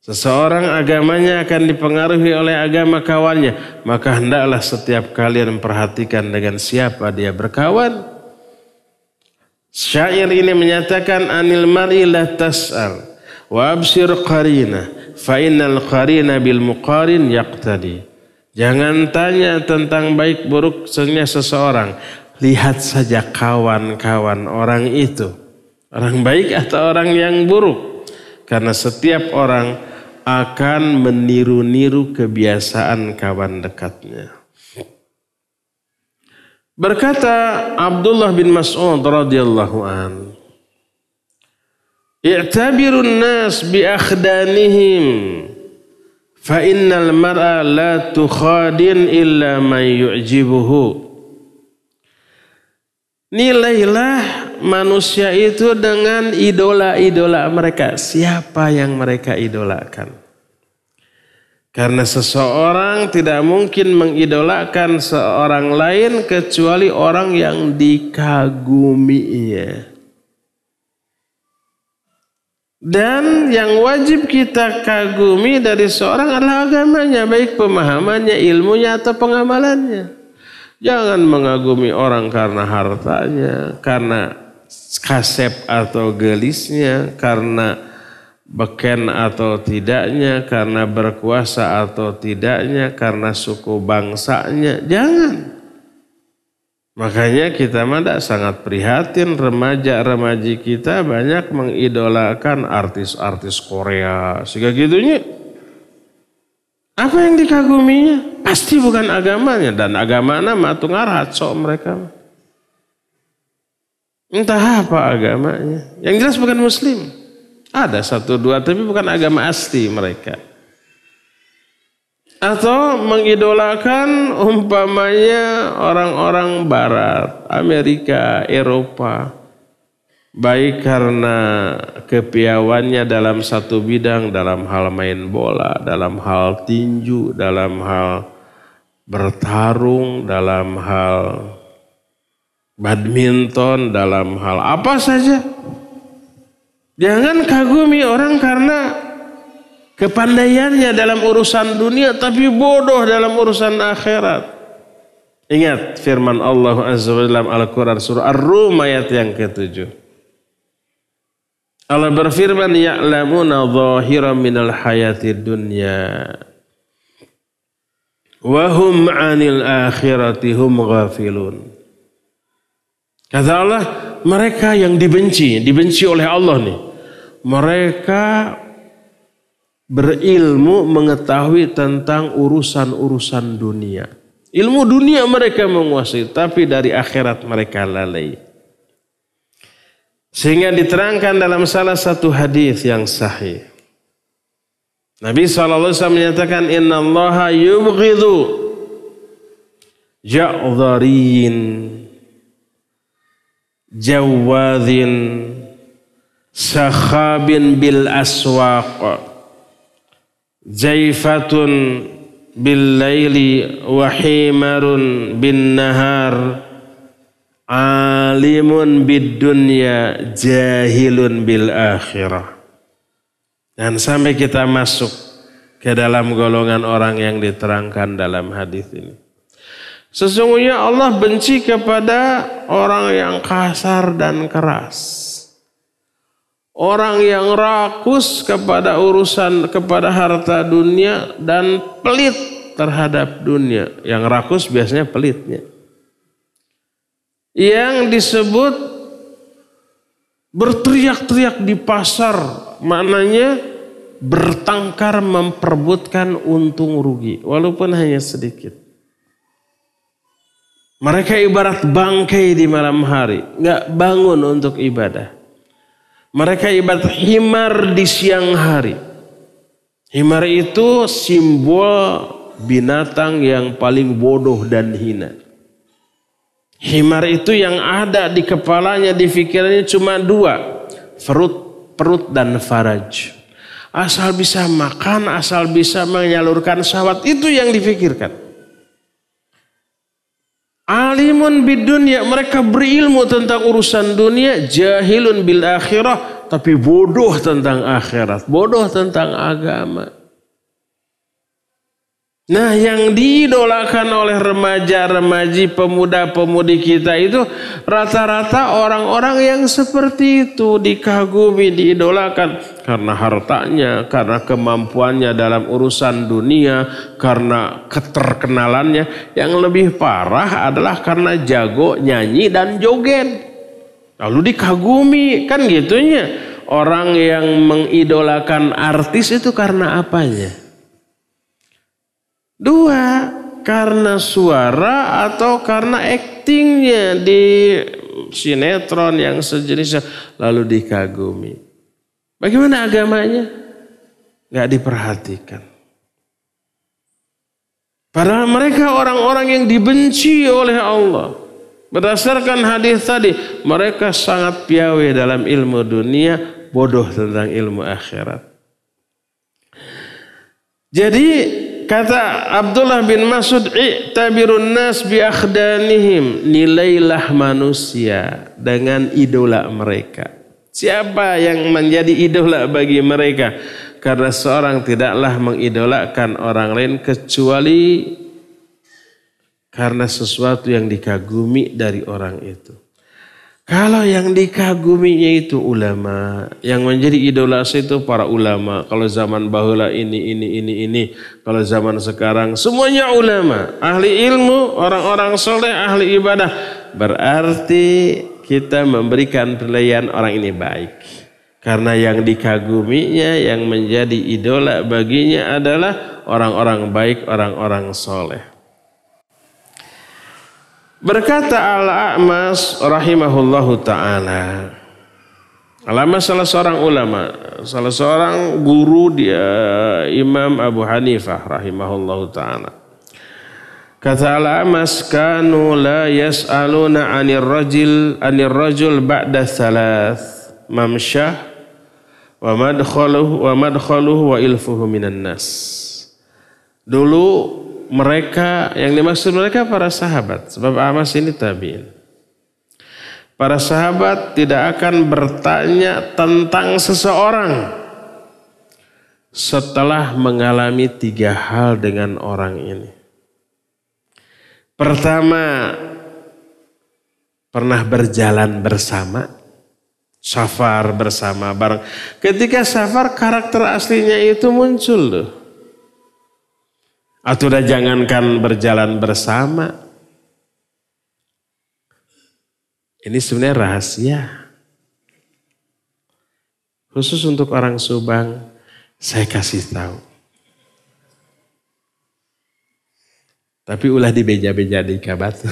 Speaker 2: Seseorang agamanya akan dipengaruhi oleh agama kawannya. Maka hendaklah setiap kalian memperhatikan dengan siapa dia berkawan. Syair ini menyatakan anil mar'i la tas'al wa absir qarina fa innal qarina bil muqarin yaqtadi. Jangan tanya tentang baik buruknya seseorang. Lihat saja kawan-kawan orang itu. Orang baik atau orang yang buruk. Karena setiap orang akan meniru-niru kebiasaan kawan dekatnya. Berkata Abdullah bin Mas'ud radhiyallahu an, "I'tabirun nas bi akhdanihim, fa innal mar'a la tukhadin illa man yu'jibuhu." Nilailah manusia itu dengan idola-idola mereka. Siapa yang mereka idolakan? Karena seseorang tidak mungkin mengidolakan seorang lain kecuali orang yang dikaguminya. Dan yang wajib kita kagumi dari seorang adalah agamanya, baik pemahamannya, ilmunya atau pengamalannya. Jangan mengagumi orang karena hartanya, karena kasep atau gelisnya, karena beken atau tidaknya, karena berkuasa atau tidaknya, karena suku bangsanya. Jangan. Makanya kita sangat prihatin remaja-remaji kita banyak mengidolakan artis-artis Korea. Sehingga gitunya. Apa yang dikaguminya? Pasti bukan agamanya. Dan agamanya matung arhat sok mereka. Entah apa agamanya. Yang jelas bukan muslim. Ada satu dua tapi bukan agama asli mereka. Atau mengidolakan umpamanya orang-orang barat. Amerika, Eropa. Baik karena kepiawannya dalam satu bidang, dalam hal main bola, dalam hal tinju, dalam hal bertarung, dalam hal badminton, dalam hal apa saja. Jangan kagumi orang karena kepandaiannya dalam urusan dunia, tapi bodoh dalam urusan akhirat. Ingat firman Allah Azza wa Jalla dalam Al-Quran surah Ar-Rum ayat yang ke-7. Allah berfirman, ya'lamuna zahiran minal hayatid dunya wa hum 'anil akhirati hum ghafilun. Kata Allah, mereka yang dibenci oleh Allah nih. Mereka berilmu mengetahui tentang urusan-urusan dunia. Ilmu dunia mereka menguasai, tapi dari akhirat mereka lalai. Sehingga diterangkan dalam salah satu hadis yang sahih. Nabi SAW menyatakan, Inna allaha yubghidu ja'dhariyin jawadhin sakhabin bil aswaq jaifatun bil laili wa himarun bin nahar alimun bid dunya jahilun bil akhirah. Dan sampai kita masuk ke dalam golongan orang yang diterangkan dalam hadis ini. Sesungguhnya Allah benci kepada orang yang kasar dan keras. Orang yang rakus kepada kepada harta dunia dan pelit terhadap dunia. Yang rakus biasanya pelitnya. Yang disebut berteriak-teriak di pasar, maknanya bertengkar memperebutkan untung rugi, walaupun hanya sedikit. Mereka ibarat bangkai di malam hari, nggak bangun untuk ibadah. Mereka ibarat himar di siang hari. Himar itu simbol binatang yang paling bodoh dan hina. Himar itu yang ada di kepalanya, di pikirannya cuma dua. Perut dan faraj. Asal bisa makan, asal bisa menyalurkan syahwat, itu yang dipikirkan. Alimun bid dunya, mereka berilmu tentang urusan dunia. Jahilun bil akhirah, tapi bodoh tentang akhirat, bodoh tentang agama. Nah, yang diidolakan oleh remaja-remaji, pemuda-pemudi kita itu rata-rata orang-orang yang seperti itu, dikagumi, diidolakan karena hartanya, karena kemampuannya dalam urusan dunia, karena keterkenalannya. Yang lebih parah adalah karena jago nyanyi dan joget. Lalu dikagumi, kan gitunya. Orang yang mengidolakan artis itu karena apanya? Dua, karena suara atau karena aktingnya di sinetron yang sejenisnya, lalu dikagumi. Bagaimana agamanya? Gak diperhatikan. Padahal mereka orang-orang yang dibenci oleh Allah. Berdasarkan hadis tadi, mereka sangat piawai dalam ilmu dunia, bodoh tentang ilmu akhirat. Jadi kata Abdullah bin Mas'ud, "I'tabirun nas bi akhdanihim." Nilailah manusia dengan idola mereka. Siapa yang menjadi idola bagi mereka? Karena seorang tidaklah mengidolakan orang lain kecuali karena sesuatu yang dikagumi dari orang itu. Kalau yang dikaguminya itu ulama, yang menjadi idola itu para ulama. Kalau zaman bahula ini. Kalau zaman sekarang semuanya ulama, ahli ilmu, orang-orang soleh, ahli ibadah. Berarti kita memberikan penilaian orang ini baik. Karena yang dikaguminya, yang menjadi idola baginya adalah orang-orang baik, orang-orang soleh. Berkata Al-A'mas rahimahullahu ta'ala. Al-A'mas salah seorang ulama, salah seorang guru dia Imam Abu Hanifah rahimahullahu ta'ala. Kata Al-A'mas, kanu la yas'aluna 'anir rajul ba'da thalath mamsyah wa madkhaluhu wa ilfuhu minan nas. Dulu mereka, yang dimaksud mereka para sahabat, sebab Amas ini tabi'in. Para sahabat tidak akan bertanya tentang seseorang setelah mengalami 3 hal dengan orang ini. Pertama, pernah berjalan bersama, safar bersama bareng. Ketika safar, karakter aslinya itu muncul loh. Atau udah jangankan berjalan bersama. Ini sebenarnya rahasia. Khusus untuk orang Subang, saya kasih tahu. Tapi ulah dibeja-beja di kabatur.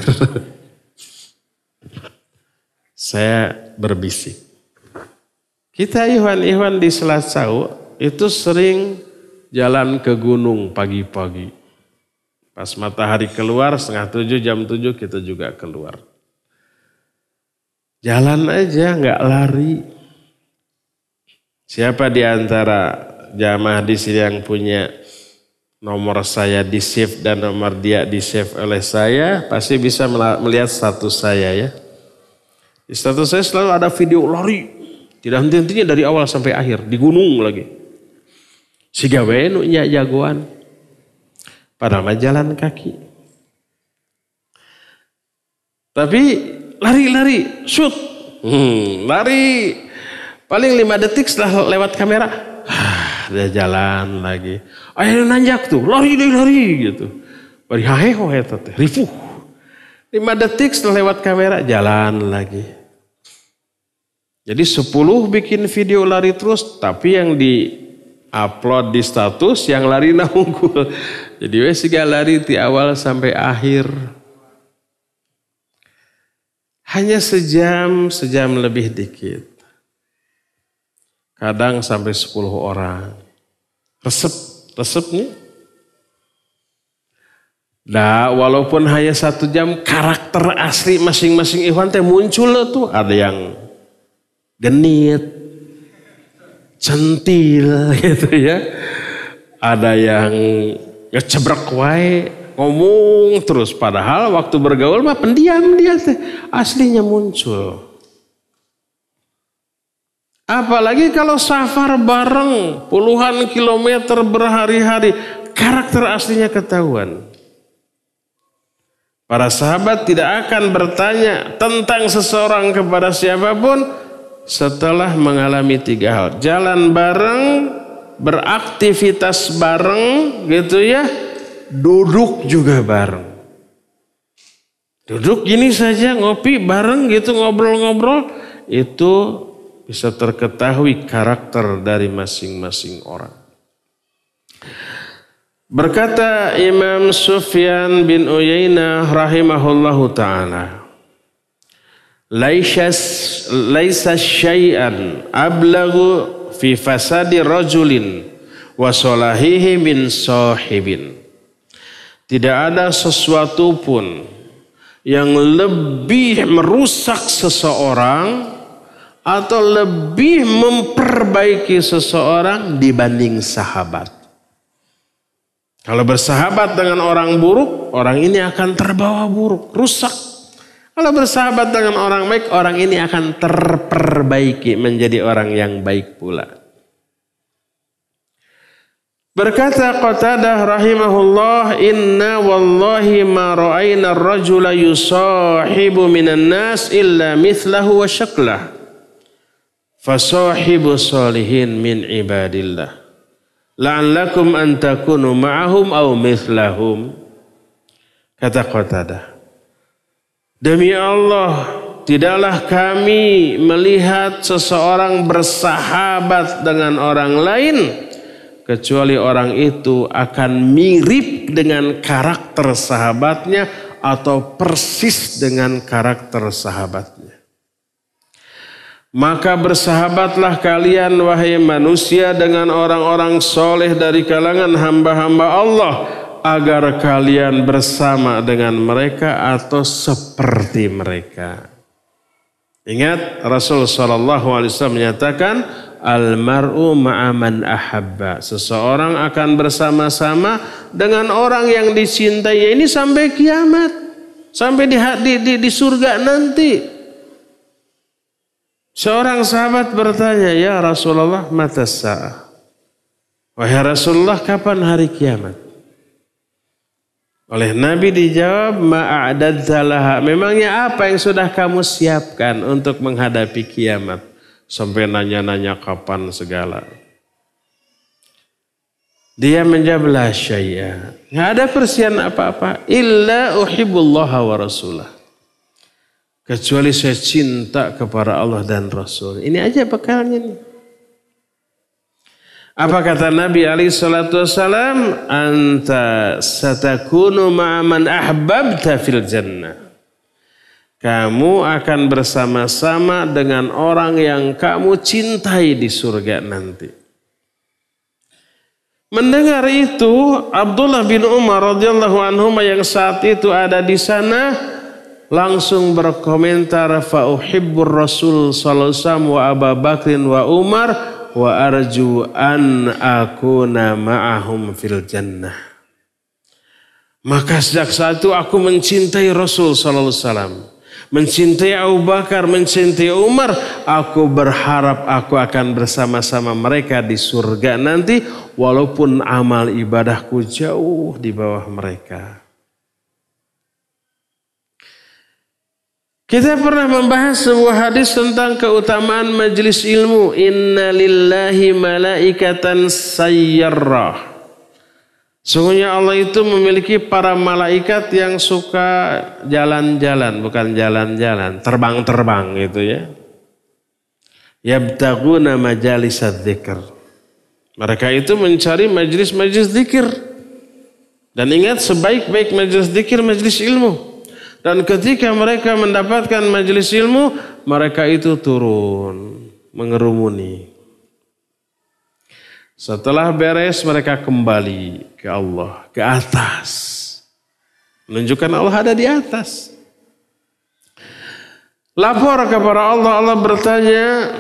Speaker 2: Saya berbisik. Kita ikhwan-ikhwan di Selat Sau itu sering jalan ke gunung pagi-pagi. Pas matahari keluar 6:30 jam 7 kita juga keluar. Jalan aja nggak lari. Siapa di antara jamaah di sini yang punya nomor saya di save dan nomor dia di save oleh saya, pasti bisa melihat status saya ya. Di status saya selalu ada video lari. Tidak henti-hentinya dari awal sampai akhir. Di gunung lagi. Si gawe nu nya jagoan. Padahal jalan kaki. Tapi lari-lari, shoot. Lari. Paling 5 detik setelah lewat kamera. Dia jalan lagi. Ayo nanjak tuh, lari gitu. Bari haheho eta teh, rifuh. 5 detik setelah lewat kamera, jalan lagi. Jadi 10 bikin video lari terus, tapi yang di upload di status yang lari unggul. Jadi wes siga lari di awal sampai akhir. Hanya sejam lebih dikit. Kadang sampai 10 orang. Resepnya. Nah, walaupun hanya 1 jam, karakter asli masing-masing ikhwan teh muncul tuh. Ada yang genit, centil gitu ya. Ada yang ngecebrek wae, ngomong terus. Padahal waktu bergaul mah pendiam dia teh. Aslinya muncul. Apalagi kalau safar bareng puluhan kilometer berhari-hari, karakter aslinya ketahuan. Para sahabat tidak akan bertanya tentang seseorang kepada siapapun setelah mengalami 3 hal. Jalan bareng, beraktivitas bareng gitu ya, duduk juga bareng. Duduk gini saja ngopi bareng gitu, ngobrol-ngobrol, itu bisa terketahui karakter dari masing-masing orang. Berkata Imam Sufyan bin Uyainah rahimahullahu ta'ala, laisa syai'an ablagu fi fasadi rajulin wa salahihi min sahibin. Tidak ada sesuatu pun yang lebih merusak seseorang atau lebih memperbaiki seseorang dibanding sahabat. Kalau bersahabat dengan orang buruk, orang ini akan terbawa buruk, rusak. Kalau bersahabat dengan orang baik, orang ini akan terperbaiki menjadi orang yang baik pula. Berkata Qatadah rahimahullah, inna wallahi ma ra'ayna ar-rajula yusahibu minan nas illa mithlahu wa syaklah. Fasahibu salihin min ibadillah. La'allakum an takunu ma'ahum aw mithlahum. Kata Qatadah, demi Allah, tidaklah kami melihat seseorang bersahabat dengan orang lain kecuali orang itu akan mirip dengan karakter sahabatnya atau persis dengan karakter sahabatnya. Maka bersahabatlah kalian wahai manusia dengan orang-orang soleh dari kalangan hamba-hamba Allah, agar kalian bersama dengan mereka atau seperti mereka. Ingat, Rasul SAW menyatakan, Al-mar'u ma'aman ahabba. Seseorang akan bersama-sama dengan orang yang dicintai. Ini sampai kiamat. Sampai di surga nanti. Seorang sahabat bertanya, ya Rasulullah, mata sa'ah. Wahai Rasulullah, kapan hari kiamat? Oleh Nabi dijawab, ma'a'adadza laha. Memangnya apa yang sudah kamu siapkan untuk menghadapi kiamat? Sampai nanya-nanya kapan segala. Dia menjawab, la syai'a. Nggak ada persiapan apa-apa. Illa uhibbullaha wa rasulah. Kecuali saya cinta kepada Allah dan Rasul. Ini aja bekalnya nih. Apa kata Nabi SAW? Anta satakunu ma'aman ahbabta fil jannah. Kamu akan bersama-sama dengan orang yang kamu cintai di surga nanti. Mendengar itu, Abdullah bin Umar radhiyallahu anhu yang saat itu ada di sana langsung berkomentar, fa uhibbur Rasul sallallahu alaihi wasallam wa Abu Bakrin wa Umar wa arju an akuna ma'ahum fil jannah. Maka sejak saat itu aku mencintai Rasul sallallahu alaihi wasallam, mencintai Abu Bakar, mencintai Umar. Aku berharap aku akan bersama-sama mereka di surga nanti, walaupun amal ibadahku jauh di bawah mereka. Kita pernah membahas sebuah hadis tentang keutamaan majelis ilmu. Inna lillahi malaikatan sayyarrah. Sungguhnya Allah itu memiliki para malaikat yang suka jalan-jalan, bukan jalan-jalan, terbang-terbang gitu ya. Yabtaguna majalisad dzikr. Mereka itu mencari majelis-majelis zikir. Dan ingat, sebaik-baik majelis zikir majelis ilmu. Dan ketika mereka mendapatkan majelis ilmu, mereka itu turun, mengerumuni. Setelah beres, mereka kembali ke Allah, ke atas. Menunjukkan Allah ada di atas. Lapor kepada Allah, Allah bertanya,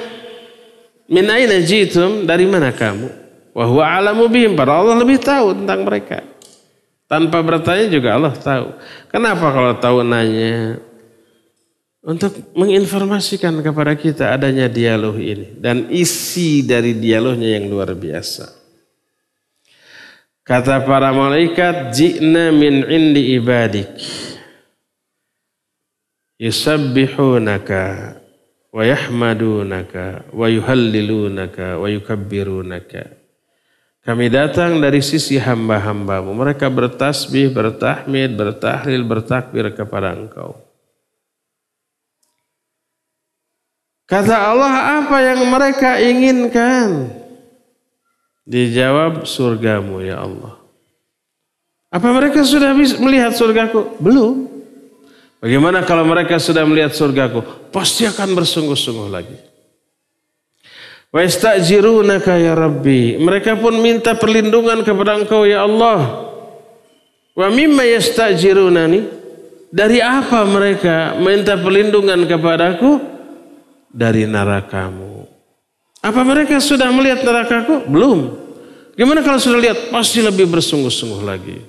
Speaker 2: min aina jitum, dari mana kamu? Wa huwa a'lamu bihim, padahal Allah lebih tahu tentang mereka. Tanpa bertanya juga Allah tahu. Kenapa kalau tahu nanya? untuk menginformasikan kepada kita adanya dialog ini. Dan isi dari dialognya yang luar biasa. Kata para malaikat, ji'na min indi ibadik. Yusabbihunaka wa yahmadunaka wa yuhallilunaka wa yukabbirunaka. Kami datang dari sisi hamba-hambamu. Mereka bertasbih, bertahmid, bertahlil, bertakbir kepada engkau. Kata Allah, apa yang mereka inginkan? Dijawab, surgamu ya Allah. Apa mereka sudah melihat surgaku? Belum. Bagaimana kalau mereka sudah melihat surgaku? Pasti akan bersungguh-sungguh lagi. Wa yastajirunaka ya Rabbi. Mereka pun minta perlindungan kepada engkau ya Allah. Wa mimma yastajirunani. Dari apa mereka minta perlindungan kepadaku? Dari nerakamu. Apa mereka sudah melihat nerakaku? Belum. Gimana kalau sudah lihat? Pasti lebih bersungguh-sungguh lagi.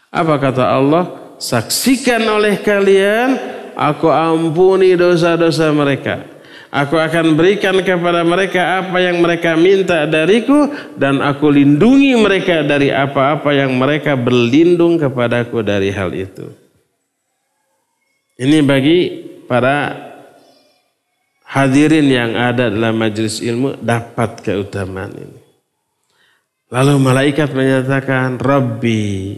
Speaker 2: Apa kata Allah? Saksikan oleh kalian, aku ampuni dosa-dosa mereka. Aku akan berikan kepada mereka apa yang mereka minta dariku, dan aku lindungi mereka dari apa-apa yang mereka berlindung kepadaku dari hal itu. Ini bagi para hadirin yang ada dalam majelis ilmu dapat keutamaan ini. Lalu malaikat menyatakan, Rabbi,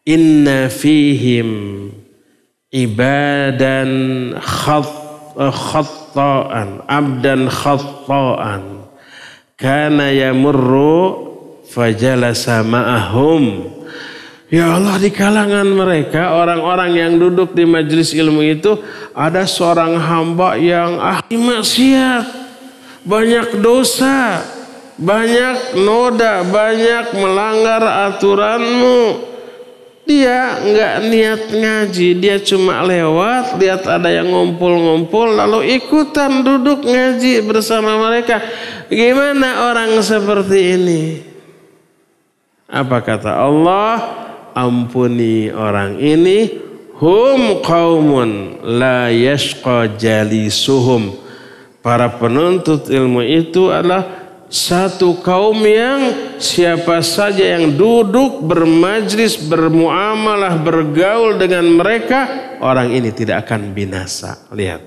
Speaker 2: inna fihim ibadan khatta'an, abdan khatta'an, kana yamurru fajalasa ma'ahum. Ya Allah, di kalangan mereka, orang-orang yang duduk di majelis ilmu itu, ada seorang hamba yang ahli maksiat, banyak dosa, banyak noda, banyak melanggar aturanmu. Dia enggak niat ngaji, dia cuma lewat, lihat ada yang ngumpul-ngumpul, lalu ikutan duduk ngaji bersama mereka. Gimana orang seperti ini? Apa kata Allah? Ampuni orang ini, hum qaumun la yashqa jalisuhum. Para penuntut ilmu itu adalah satu kaum yang siapa saja yang duduk bermajlis, bermuamalah, bergaul dengan mereka, orang ini tidak akan binasa. Lihat.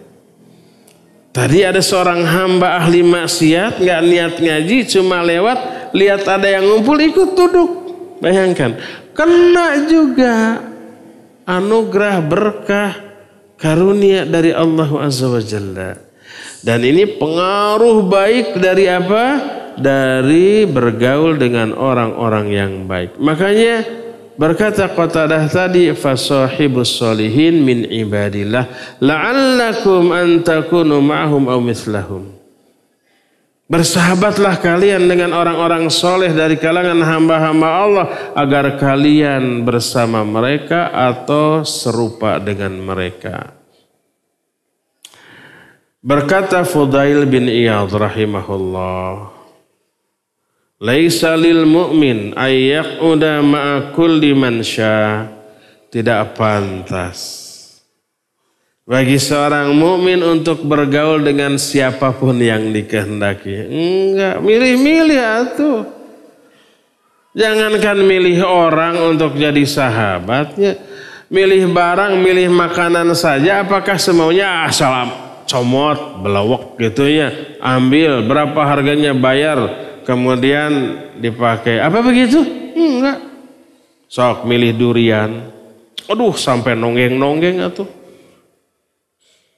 Speaker 2: Tadi ada seorang hamba ahli maksiat, nggak niat ngaji, cuma lewat, lihat ada yang ngumpul, ikut duduk. Bayangkan, kena juga anugerah berkah karunia dari Allah Azza wa Jalla. Dan ini pengaruh baik dari apa? Dari bergaul dengan orang-orang yang baik. Makanya berkata Qatadah tadi, fasahibus solihin min ibadillah la'allakum an takunu ma'hum aw mithlahum. Bersahabatlah kalian dengan orang-orang soleh dari kalangan hamba-hamba Allah agar kalian bersama mereka atau serupa dengan mereka. Berkata Fudail bin Iyadh rahimahullah, laisa lil mu'min ayyaquda ma'a kulli man syaa. Tidak pantas bagi seorang mukmin untuk bergaul dengan siapapun yang dikehendaki. Enggak, milih-milih atuh. Jangankan milih orang untuk jadi sahabatnya, milih barang, milih makanan saja, apakah semaunya asal comot, belawak gitu ya, ambil berapa harganya, bayar, kemudian dipakai. Apa begitu? Enggak. Sok milih durian. Aduh, sampai nonggeng-nonggeng atuh.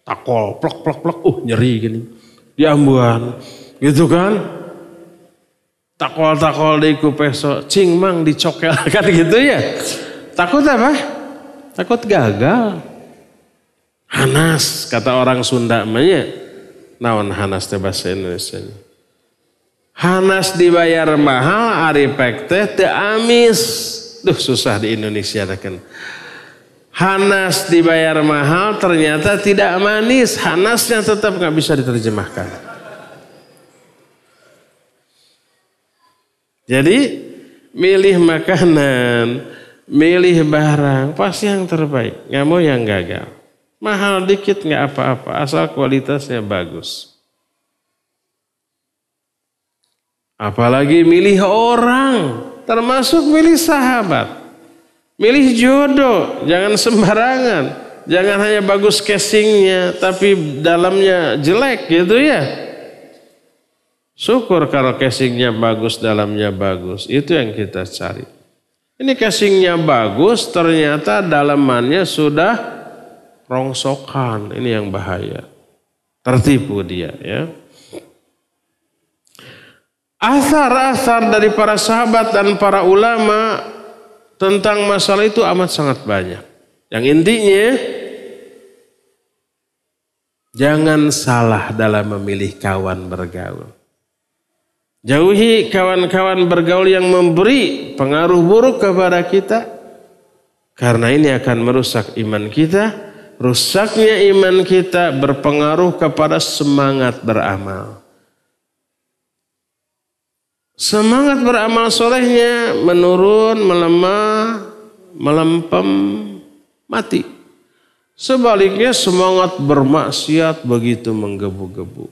Speaker 2: Takol, plek, nyeri gini. Diambuan, gitu kan? Takol di kupeso, cing mang dicokel kan gitu ya. Takut apa? Takut gagal. Hanas, kata orang Sunda namanya. Naon hanas teh bahasa Indonesia. Hanas dibayar mahal, ari pek teh teu amis. Duh, susah di Indonesia kan. Hanas dibayar mahal ternyata tidak manis. Hanasnya tetap nggak bisa diterjemahkan. Jadi milih makanan, milih barang pasti yang terbaik. Nggak mau yang gagal. Mahal dikit nggak apa-apa, asal kualitasnya bagus. Apalagi milih orang, termasuk milih sahabat. Milih jodoh, jangan sembarangan. Jangan hanya bagus casingnya, tapi dalamnya jelek gitu ya. Syukur kalau casingnya bagus, dalamnya bagus. Itu yang kita cari. Ini casingnya bagus, ternyata dalamannya sudah rongsokan. Ini yang bahaya. Tertipu dia ya. Asar-asar dari para sahabat dan para ulama tentang masalah itu amat sangat banyak. Yang intinya, jangan salah dalam memilih kawan bergaul. Jauhi kawan-kawan bergaul yang memberi pengaruh buruk kepada kita. Karena ini akan merusak iman kita. Rusaknya iman kita berpengaruh kepada semangat beramal. Semangat beramal solehnya menurun, melemah, melempem, mati. Sebaliknya semangat bermaksiat begitu menggebu-gebu.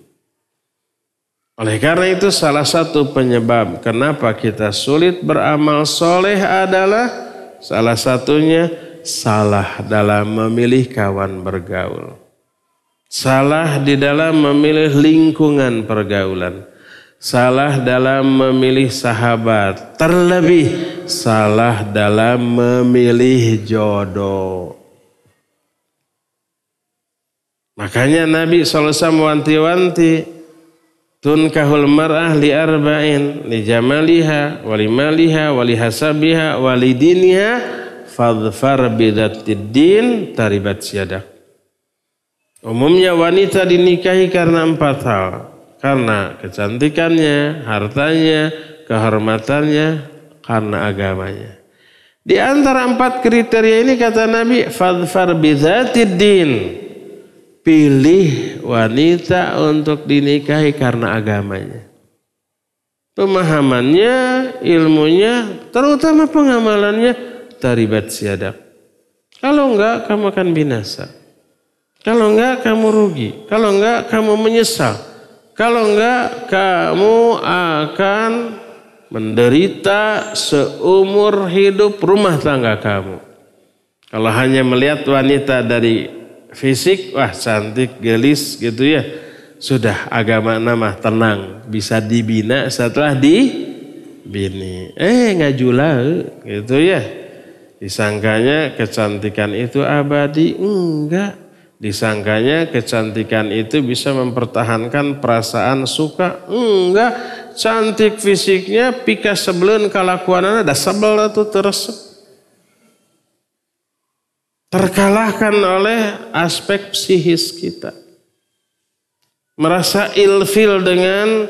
Speaker 2: Oleh karena itu salah satu penyebab kenapa kita sulit beramal soleh adalah salah satunya salah dalam memilih kawan bergaul. Salah di dalam memilih lingkungan pergaulan. Salah dalam memilih sahabat. Terlebih salah dalam memilih jodoh. Makanya Nabi SAW wanti-wanti. Tunkahul mar'ah li arba'in. Li jamaliha, wali maliha, wali hasabiha, wali diniha. Fadfar bidatid din taribat siadak. Umumnya wanita dinikahi karena 4 hal. Karena kecantikannya, hartanya, kehormatannya, karena agamanya. Di antara 4 kriteria ini kata Nabi, fadfar bidzatid din. Pilih wanita untuk dinikahi karena agamanya. Pemahamannya, ilmunya, terutama pengamalannya, taribat siadak. Kalau enggak, kamu akan binasa. Kalau enggak, kamu rugi. Kalau enggak, kamu menyesal. Kalau enggak, kamu akan menderita seumur hidup rumah tangga kamu. Kalau hanya melihat wanita dari fisik, wah cantik, gelis gitu ya. Sudah agama nama tenang, bisa dibina setelah dibini. Ngajulah gitu ya. Disangkanya kecantikan itu abadi, enggak. Disangkanya kecantikan itu bisa mempertahankan perasaan suka. Enggak. Cantik fisiknya pika sebelun kalakuanana dah sebel itu teresep. Terkalahkan oleh aspek psikis kita. Merasa ilfil dengan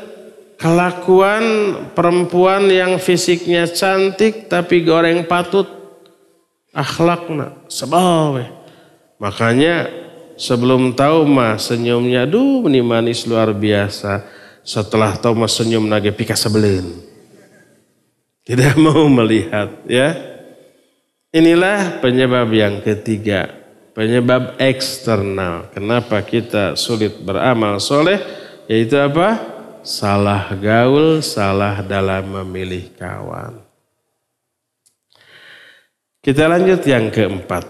Speaker 2: kelakuan perempuan yang fisiknya cantik tapi goreng patut. Akhlakna sebel. Makanya sebelum tahu mah senyumnya ini manis luar biasa. Setelah tahu mah senyum nage pika sebelin. Tidak mau melihat ya. Inilah penyebab yang ketiga. Penyebab eksternal. Kenapa kita sulit beramal soleh. Yaitu apa? Salah gaul, salah dalam memilih kawan. Kita lanjut yang keempat.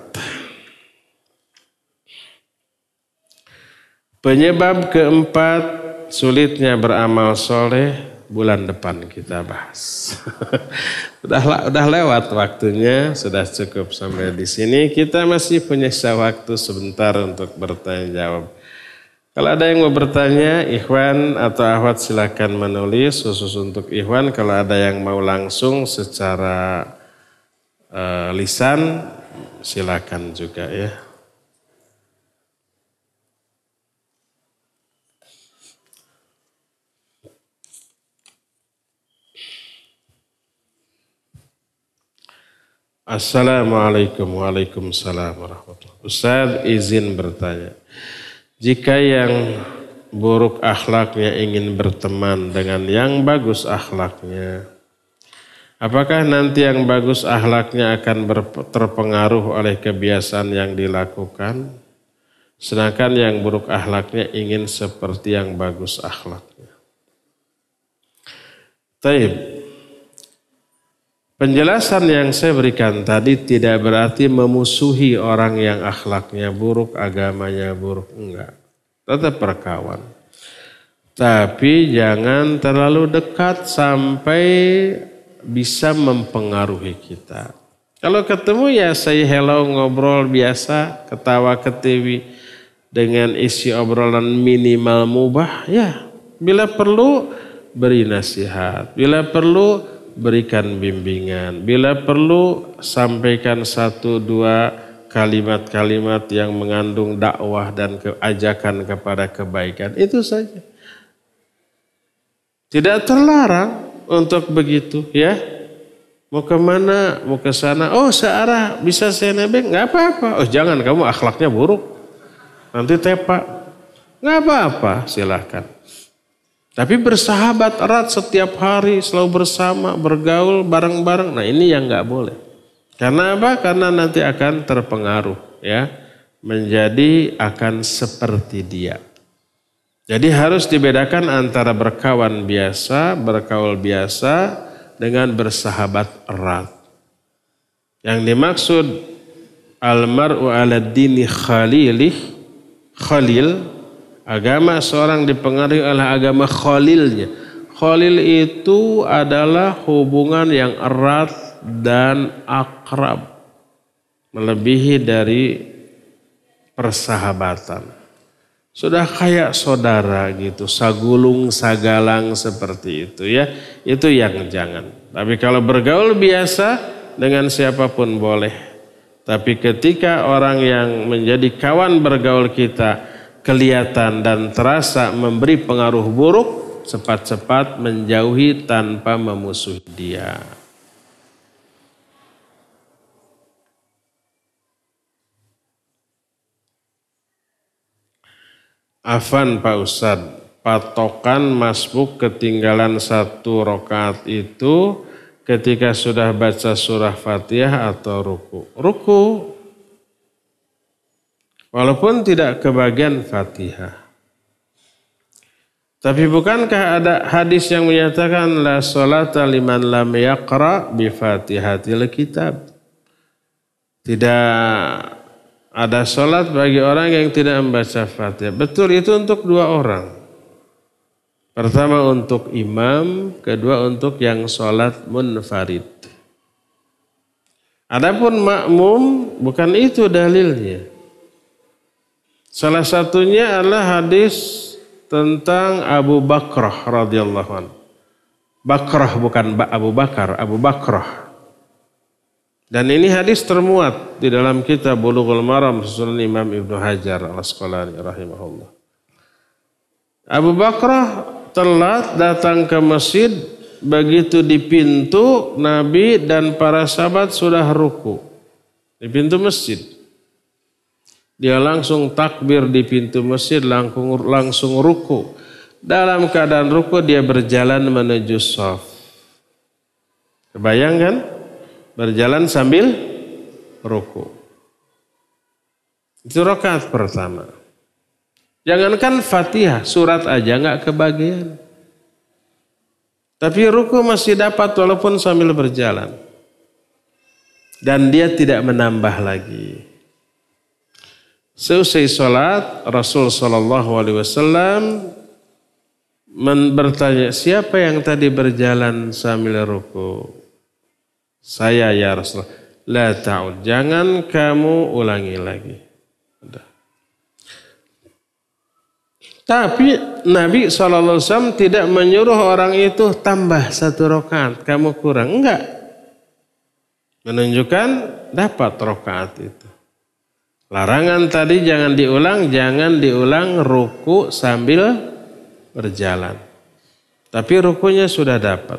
Speaker 2: Penyebab keempat sulitnya beramal soleh bulan depan kita bahas. Udah lewat waktunya, sudah cukup sampai di sini. Kita masih punya waktu sebentar untuk bertanya jawab. Kalau ada yang mau bertanya, Ikhwan atau Ahwat silakan menulis khusus untuk Ikhwan. Kalau ada yang mau langsung secara lisan, silakan juga ya. Assalamualaikum waalaikumsalam warahmatullahi wabarakatuh. Ustaz izin bertanya. Jika yang buruk akhlaknya ingin berteman dengan yang bagus akhlaknya, apakah nanti yang bagus akhlaknya akan terpengaruh oleh kebiasaan yang dilakukan? Sedangkan yang buruk akhlaknya ingin seperti yang bagus akhlaknya. Taib. Penjelasan yang saya berikan tadi tidak berarti memusuhi orang yang akhlaknya buruk, agamanya buruk. Enggak. Tetap berkawan. Tapi jangan terlalu dekat sampai bisa mempengaruhi kita. Kalau ketemu ya say hello, ngobrol biasa, ketawa ketiwi dengan isi obrolan minimal mubah. Ya, bila perlu beri nasihat, bila perlu berikan bimbingan, bila perlu sampaikan 1-2 kalimat-kalimat yang mengandung dakwah dan ajakan kepada kebaikan. Itu saja. Tidak terlarang untuk begitu ya. Mau kemana? Mau ke sana? Oh searah, bisa saya nebeng? Nggak apa-apa. Oh jangan, kamu akhlaknya buruk. Nanti tepak. Nggak apa-apa, silahkan. Tapi bersahabat erat setiap hari, selalu bersama, bergaul bareng-bareng. Nah ini yang nggak boleh. Karena apa? Karena nanti akan terpengaruh ya, menjadi akan seperti dia. Jadi harus dibedakan antara berkawan biasa, bergaul biasa dengan bersahabat erat. Yang dimaksud almar'u ala dini khalil, agama seorang dipengaruhi oleh agama khalilnya. Khalil itu adalah hubungan yang erat dan akrab, melebihi dari persahabatan. Sudah kayak saudara gitu, sagulung sagalang seperti itu ya. Itu yang jangan. Tapi kalau bergaul biasa dengan siapapun boleh. Tapi ketika orang yang menjadi kawan bergaul kita kelihatan dan terasa memberi pengaruh buruk, cepat-cepat menjauhi tanpa memusuhi dia. Afan Pak Ustadz, patokan masbuk ketinggalan 1 rakaat itu ketika sudah baca surah Fatihah atau ruku? Ruku. Walaupun tidak kebagian Fatihah. Tapi bukankah ada hadis yang menyatakan la sholata liman lam yaqra bi Fatihatil kitab? Tidak ada sholat bagi orang yang tidak membaca Fatihah. Betul, itu untuk 2 orang. Pertama untuk imam, kedua untuk yang sholat munfarid. Adapun makmum bukan itu dalilnya. Salah satunya adalah hadis tentang Abu Bakrah radhiyallahu anhu. Bakrah bukan Abu Bakar, Abu Bakrah. Dan ini hadis termuat di dalam kitab Bulughul Maram susunan Imam Ibnu Hajar Al-Asqalani rahimahullah. Abu Bakrah telat datang ke masjid, begitu di pintu Nabi dan para sahabat sudah ruku di pintu masjid. Dia langsung takbir di pintu masjid, langsung ruku. Dalam keadaan ruku dia berjalan menuju shaf. Kebayang kan? Berjalan sambil ruku. Itu rakaat pertama. Jangankan Fatihah, surat aja nggak kebagian. Tapi ruku masih dapat walaupun sambil berjalan. Dan dia tidak menambah lagi. Seusai sholat, Rasul SAW bertanya, siapa yang tadi berjalan sambil ruku? Saya ya Rasulullah. La ta'ud, jangan kamu ulangi lagi. Udah. Tapi Nabi SAW tidak menyuruh orang itu tambah 1 rakaat, kamu kurang. Enggak. Menunjukkan dapat rakaat itu. Larangan tadi jangan diulang ruku sambil berjalan. Tapi rukunya sudah dapat.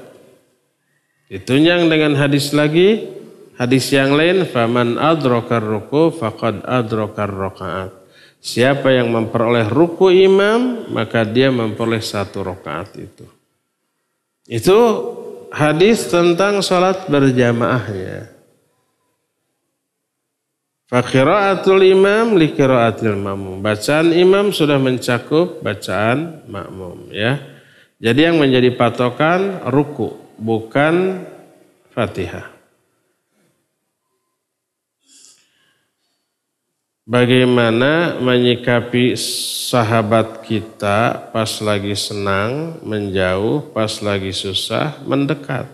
Speaker 2: Ditunjang dengan hadis lagi, hadis yang lain, faman adrakar ruku faqad adrakar rakaat. Siapa yang memperoleh ruku imam, maka dia memperoleh 1 rakaat itu. Itu hadis tentang sholat berjamaahnya. Fa qiraatul imam li qiraatil ma'mum. Bacaan imam sudah mencakup bacaan makmum ya. Jadi yang menjadi patokan ruku, bukan Fatihah. Bagaimana menyikapi sahabat kita pas lagi senang menjauh, pas lagi susah mendekat?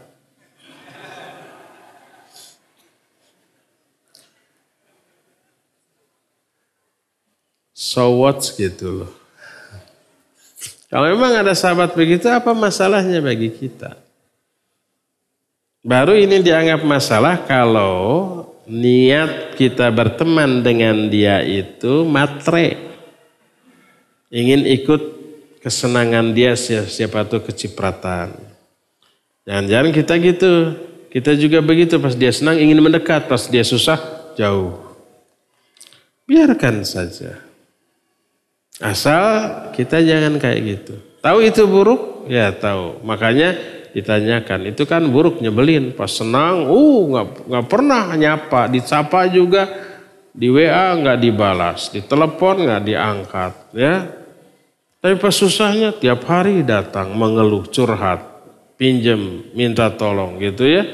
Speaker 2: So what gitu loh. Kalau memang ada sahabat begitu, apa masalahnya bagi kita? Baru ini dianggap masalah kalau niat kita berteman dengan dia itu matre. Ingin ikut kesenangan dia, siapa tuh kecipratan. Jangan-jangan kita gitu. Kita juga begitu, pas dia senang ingin mendekat, pas dia susah jauh. Biarkan saja. Asal kita jangan kayak gitu. Tahu itu buruk? Ya tahu. Makanya ditanyakan, itu kan buruk, nyebelin. Pas senang, nggak pernah nyapa, disapa juga, di WA nggak dibalas, di telepon nggak diangkat, ya. Tapi pas susahnya tiap hari datang mengeluh, curhat, pinjem, minta tolong gitu ya.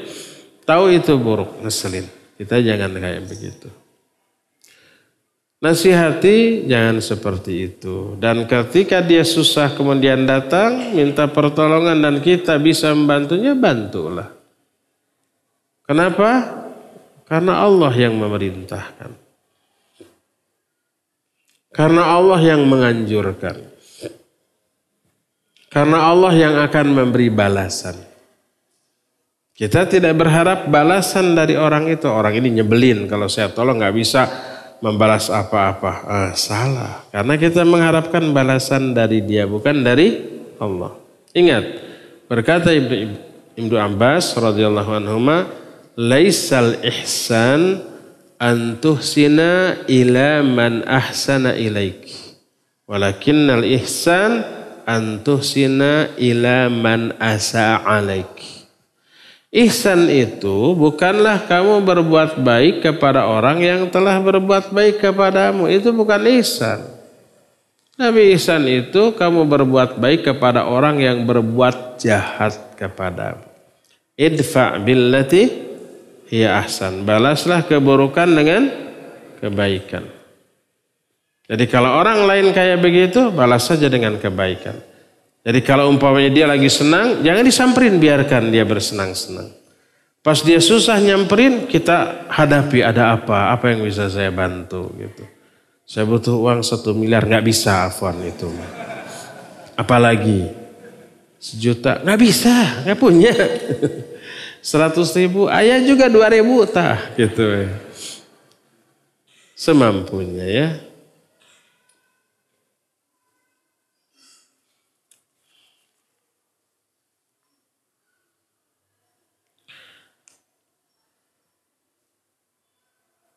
Speaker 2: Tahu itu buruk, ngeselin. Kita jangan kayak begitu. Nasihati jangan seperti itu. Dan ketika dia susah kemudian datang minta pertolongan dan kita bisa membantunya, bantulah. Kenapa? Karena Allah yang memerintahkan. Karena Allah yang menganjurkan. Karena Allah yang akan memberi balasan. Kita tidak berharap balasan dari orang itu. Orang ini nyebelin, kalau saya tolong nggak bisa membalas apa-apa. Salah. Karena kita mengharapkan balasan dari dia, bukan dari Allah. Ingat, berkata Ibnu Abbas radhiyallahu anhuma, laisal ihsan an tuhsina ila man ahsana ilaik. Walakinnal ihsan an tuhsina ila man asa'a alaik. Ihsan itu bukanlah kamu berbuat baik kepada orang yang telah berbuat baik kepadamu. Itu bukan ihsan. Tapi ihsan itu kamu berbuat baik kepada orang yang berbuat jahat kepadamu. Idfa' billati hiya ahsan. Balaslah keburukan dengan kebaikan. Jadi kalau orang lain kayak begitu, balas saja dengan kebaikan. Jadi kalau umpamanya dia lagi senang, jangan disamperin, biarkan dia bersenang-senang. Pas dia susah nyamperin, kita hadapi, ada apa yang bisa saya bantu gitu. Saya butuh uang 1 miliar, nggak bisa Afwan itu. Apalagi 1 juta, nggak bisa, nggak punya. 100.000, ayah juga 2.000 tah gitu. Semampunya ya.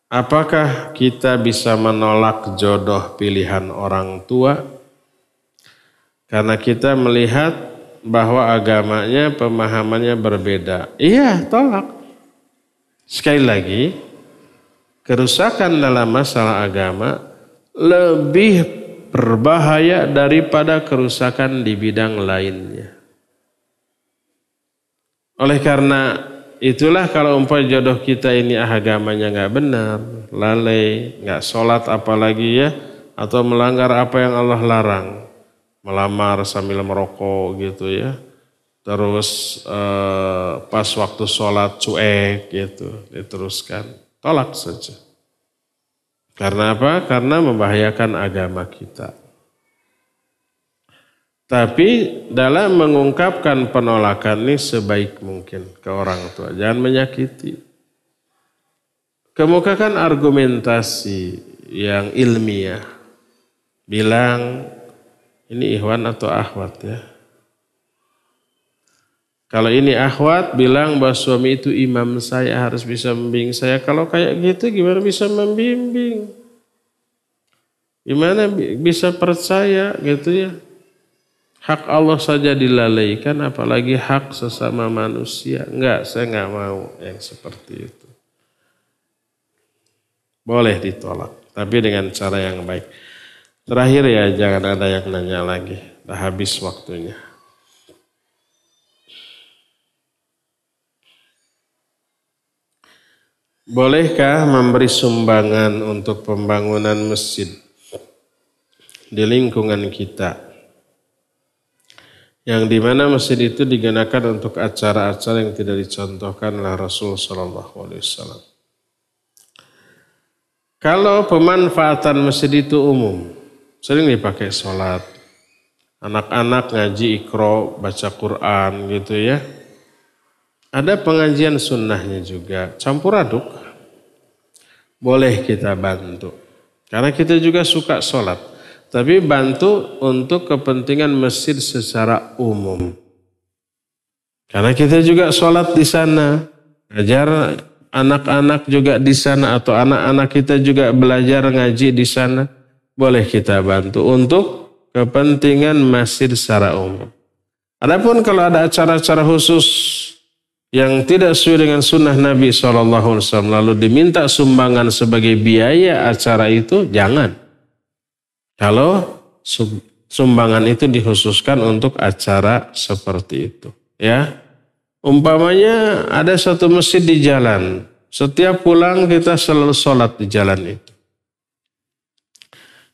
Speaker 2: Apakah kita bisa menolak jodoh pilihan orang tua? Karena kita melihat bahwa agamanya, pemahamannya berbeda. Iya, tolak. Sekali lagi, kerusakan dalam masalah agama lebih berbahaya daripada kerusakan di bidang lainnya. Oleh karena itulah kalau umpamanya jodoh kita ini agamanya nggak benar, lalai, nggak sholat apalagi ya, atau melanggar apa yang Allah larang, melamar sambil merokok gitu ya, terus pas waktu sholat cuek gitu, diteruskan, tolak saja. Karena apa? Karena membahayakan agama kita. Tapi dalam mengungkapkan penolakan ini sebaik mungkin ke orang tua. Jangan menyakiti. Kemukakan argumentasi yang ilmiah. Bilang ini ikhwan atau akhwat ya. Kalau ini akhwat bilang bahwa suami itu imam saya, harus bisa membimbing saya. Kalau kayak gitu gimana bisa membimbing? Gimana bisa percaya gitu ya? Hak Allah saja dilalaikan, apalagi hak sesama manusia. Enggak, saya enggak mau yang seperti itu. boleh ditolak. Tapi dengan cara yang baik. Terakhir ya, jangan ada yang nanya lagi. Dah habis waktunya. Bolehkah memberi sumbangan untuk pembangunan masjid di lingkungan kita? Yang dimana masjid itu digunakan untuk acara-acara yang tidak dicontohkan oleh Rasul SAW. Kalau pemanfaatan masjid itu umum, sering dipakai sholat, anak-anak ngaji ikro, baca Quran gitu ya. Ada pengajian sunnahnya juga, campur aduk. Boleh kita bantu. Karena kita juga suka sholat. Tapi bantu untuk kepentingan masjid secara umum. Karena kita juga sholat di sana. Ajar anak-anak juga di sana. Atau anak-anak kita juga belajar ngaji di sana. Boleh kita bantu untuk kepentingan masjid secara umum. Adapun kalau ada acara-acara khusus yang tidak sesuai dengan sunnah Nabi SAW lalu diminta sumbangan sebagai biaya acara itu, jangan. Kalau sumbangan itu dikhususkan untuk acara seperti itu. Ya, umpamanya ada satu masjid di jalan, setiap pulang kita selalu sholat di jalan itu.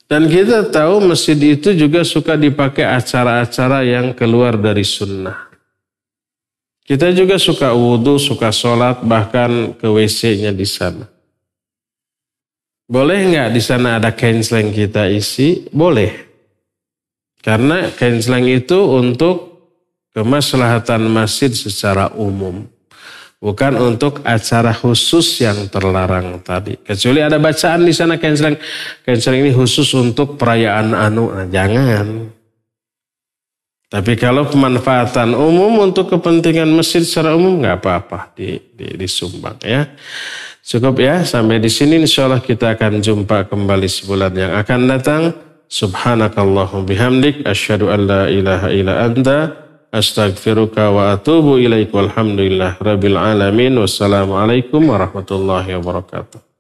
Speaker 2: Dan kita tahu masjid itu juga suka dipakai acara-acara yang keluar dari sunnah. Kita juga suka wudhu, suka sholat, bahkan ke WC-nya di sana. Boleh nggak di sana ada kensling kita isi? Boleh. Karena kensling itu untuk kemaslahatan masjid secara umum. Bukan untuk acara khusus yang terlarang tadi. Kecuali ada bacaan di sana kensling. Kensling ini khusus untuk perayaan nah, jangan. Tapi kalau pemanfaatan umum untuk kepentingan masjid secara umum nggak apa-apa disumbang ya. Cukup ya sampai di sini, insyaallah kita akan jumpa kembali sebulan yang akan datang. Subhanakallahumma bihamdik asyhadu an la ilaha illa anta astaghfiruka wa atubu ilaik. Walhamdulillah rabbil alamin. Wassalamualaikum warahmatullahi wabarakatuh.